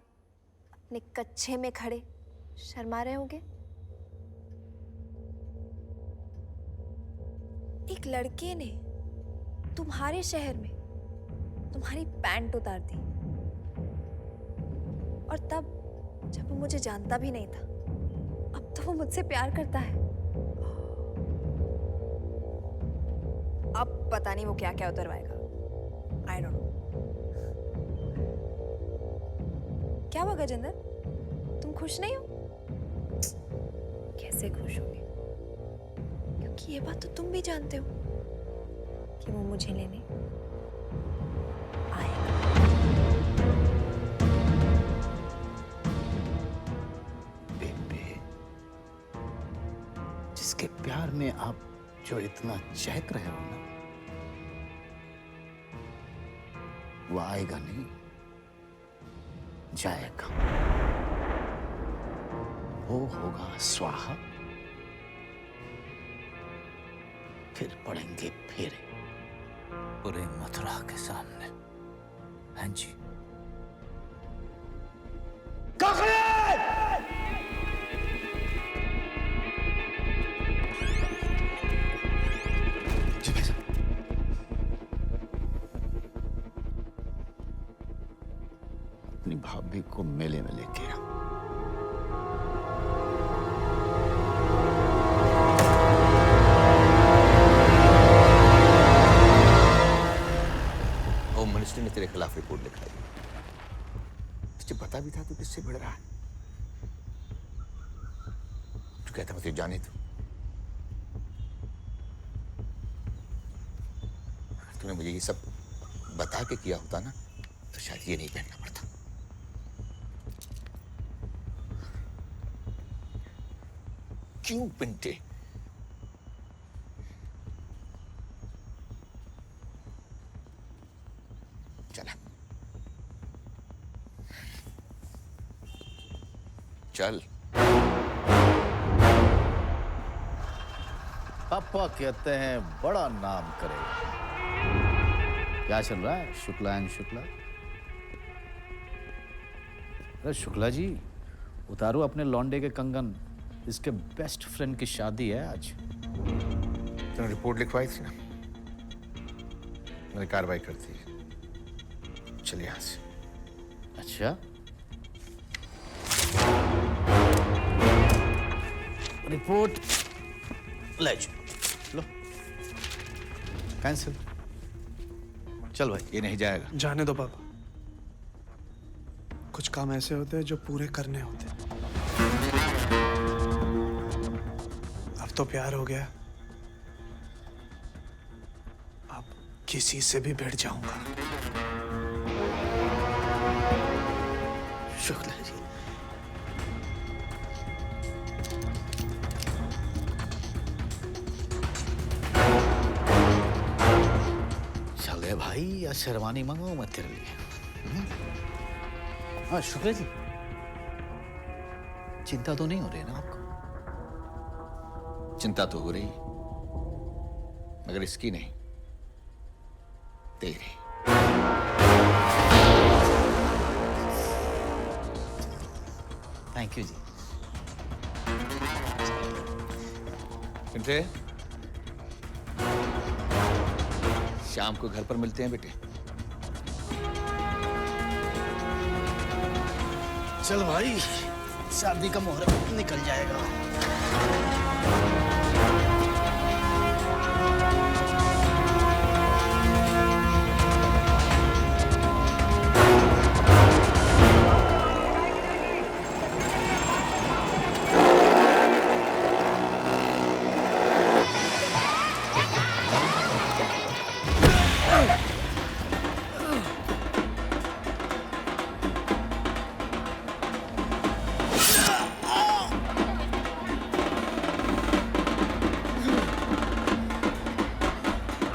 अपने कच्छे में खड़े शर्मा रहे होगे। एक लड़के ने तुम्हारे शहर में तुम्हारी पैंट उतार दी, और तब जब वो मुझे जानता भी नहीं था, अब तो वो मुझसे प्यार करता है। अब पता नहीं वो क्या क्या उतरवाएगा। I don't know. क्या हुआ गजेंद्र, तुम खुश नहीं हो? कैसे खुश होगे, क्योंकि ये बात तो तुम भी जानते हो कि वो मुझे लेने जिसके प्यार में आप जो इतना चहक रहे हो ना, वो आएगा नहीं, जाएगा। वो होगा स्वाहा, फिर पड़ेंगे फेरे पूरे मथुरा के सामने। हाँ जी। अपनी भाभी को मेले में लेके आ। होम मिनिस्टर ने तेरे खिलाफ रिपोर्ट लिखाई। तुझे पता भी था तू किससे भिड़ रहा है? तू कहता मुझे जाने दो। अगर तूने मुझे ये सब बता के किया होता ना, तो शायद ये नहीं पहनना पड़ता। क्यों पिंटे? चला चल। पापा कहते हैं बड़ा नाम करेगा। क्या चल रहा है शुक्ला एंड शुक्ला? अरे शुक्ला जी, उतारो अपने लौंडे के कंगन, इसके बेस्ट फ्रेंड की शादी है आज। तूने रिपोर्ट लिखवाई थी ना, मैंने कार्रवाई कर दी। चल यहां से। अच्छा, रिपोर्ट ले लो, कैंसिल। चल भाई। ये नहीं जाएगा। जाने दो पापा, कुछ काम ऐसे होते हैं जो पूरे करने होते हैं। अब तो प्यार हो गया, अब किसी से भी भिड़ जाऊंगा। शुक्ला जी, चले भाई, या शेरवानी मंगाऊं मैं तेरे लिए? हाँ शुक्ला जी, चिंता तो नहीं हो रही ना आपको? चिंता तो हो रही, मगर इसकी नहीं, तेरी। थैंक यू जी। पिंटे, शाम को घर पर मिलते हैं बेटे। चल भाई, शादी का मुहूर्त निकल जाएगा।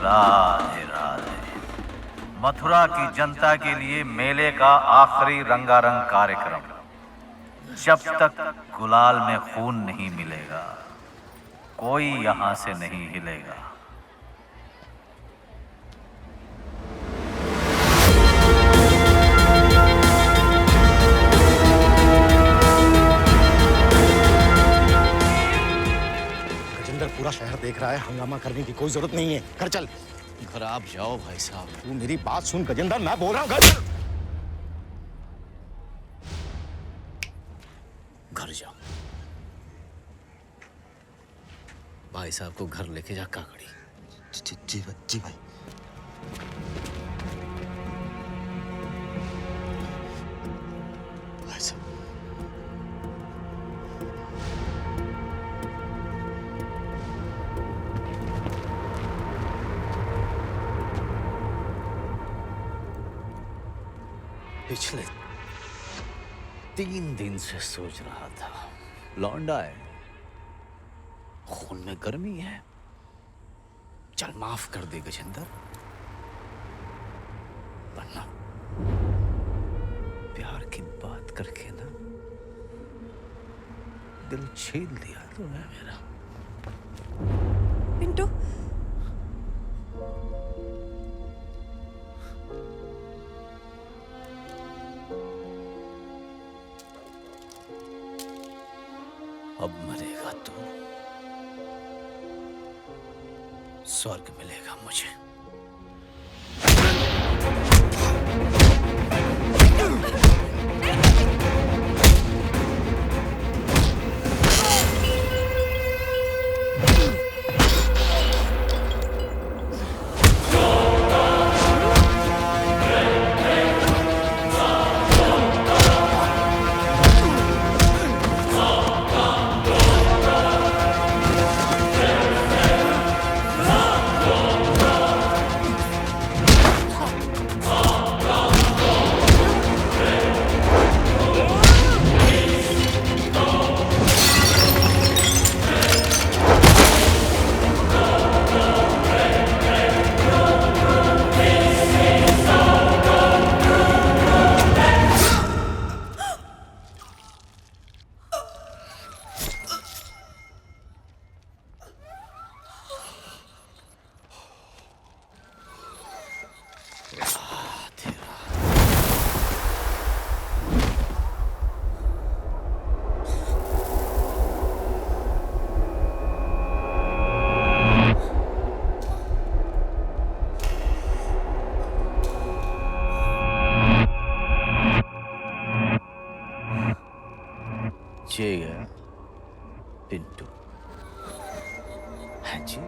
राधे राधे। मथुरा की जनता के लिए मेले का आखिरी रंगारंग कार्यक्रम। जब तक गुलाल में खून नहीं मिलेगा, कोई यहां से नहीं हिलेगा। गजेंद्र, पूरा शहर देख रहा है, हंगामा करने की कोई जरूरत नहीं है। घर चल। घर आप जाओ भाई साहब। तू मेरी बात सुन गजेंद्र, मैं बोल रहा हूँ घर चल। घर जाओ। भाई साहब को घर लेके जा काकड़ी। जी भाई, जी भाई। भाई साहब पिछले 3 दिन से सोच रहा था, लौंडा है, खून में गर्मी है, चल माफ कर दे गजेंद्र, वरना प्यार की बात करके ना दिल छीन दिया तूने मेरा। पिंटू, अब मरेगा तू, स्वर्ग मिलेगा मुझे। ये है पिंटू। हाँ जी,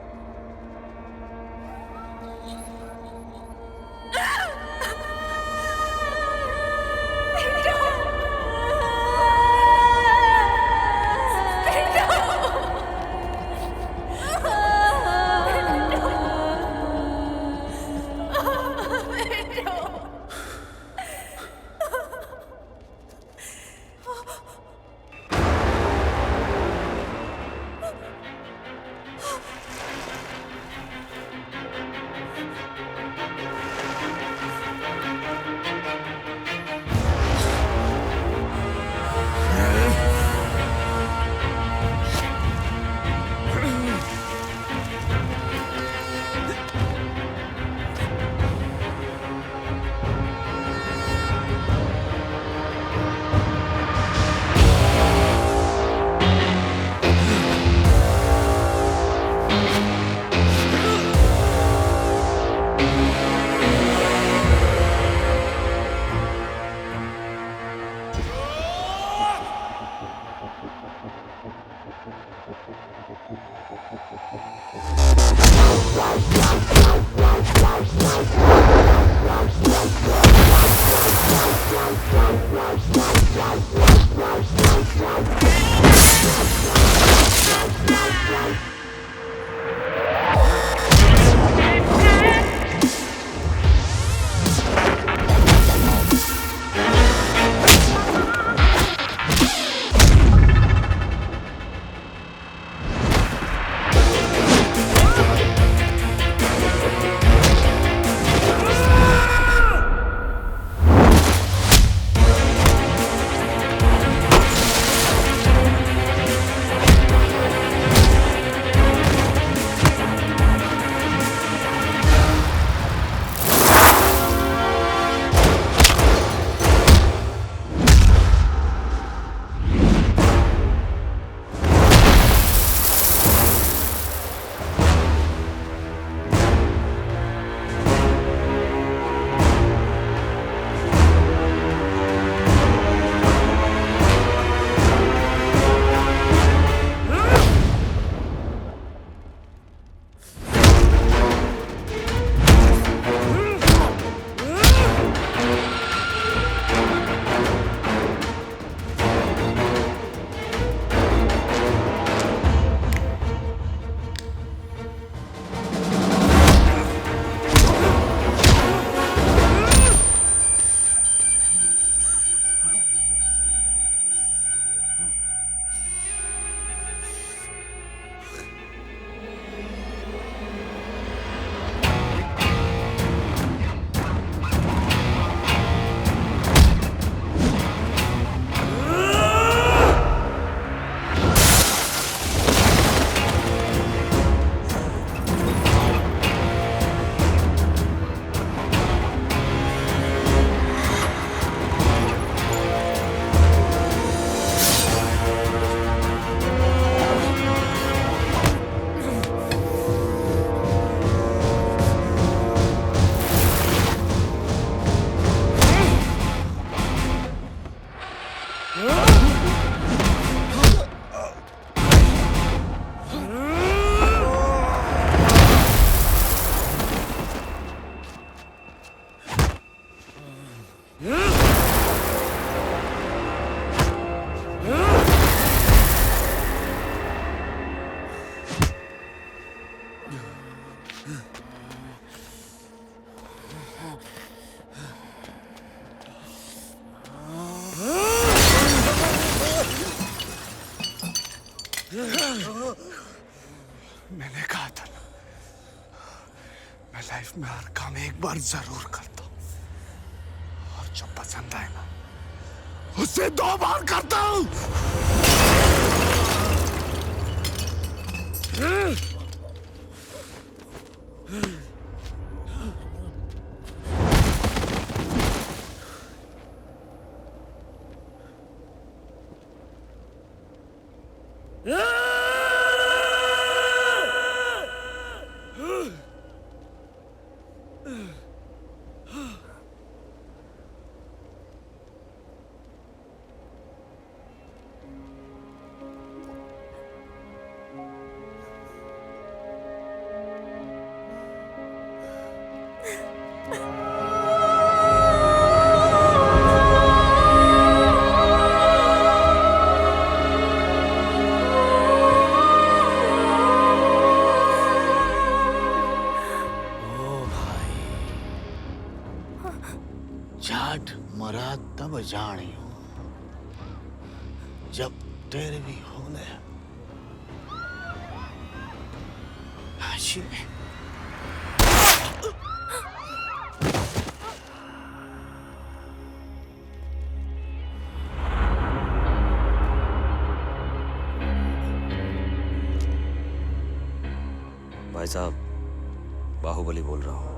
मैंने कहा था ना, मैं लाइफ में हर काम एक बार जरूर करता हूँ, और जो पसंद आए ना उसे 2 बार करता हूँ। जाट मरा तब जानियो जब तेरे भी हो गया। हाशी भाई साहब, बाहुबली बोल रहा हूँ।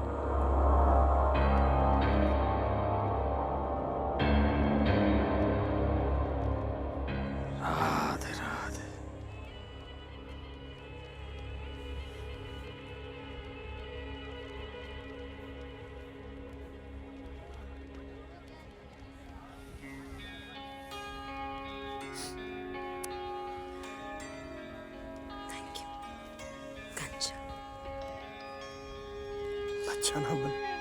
राधे राधे। अच्छा ना बन।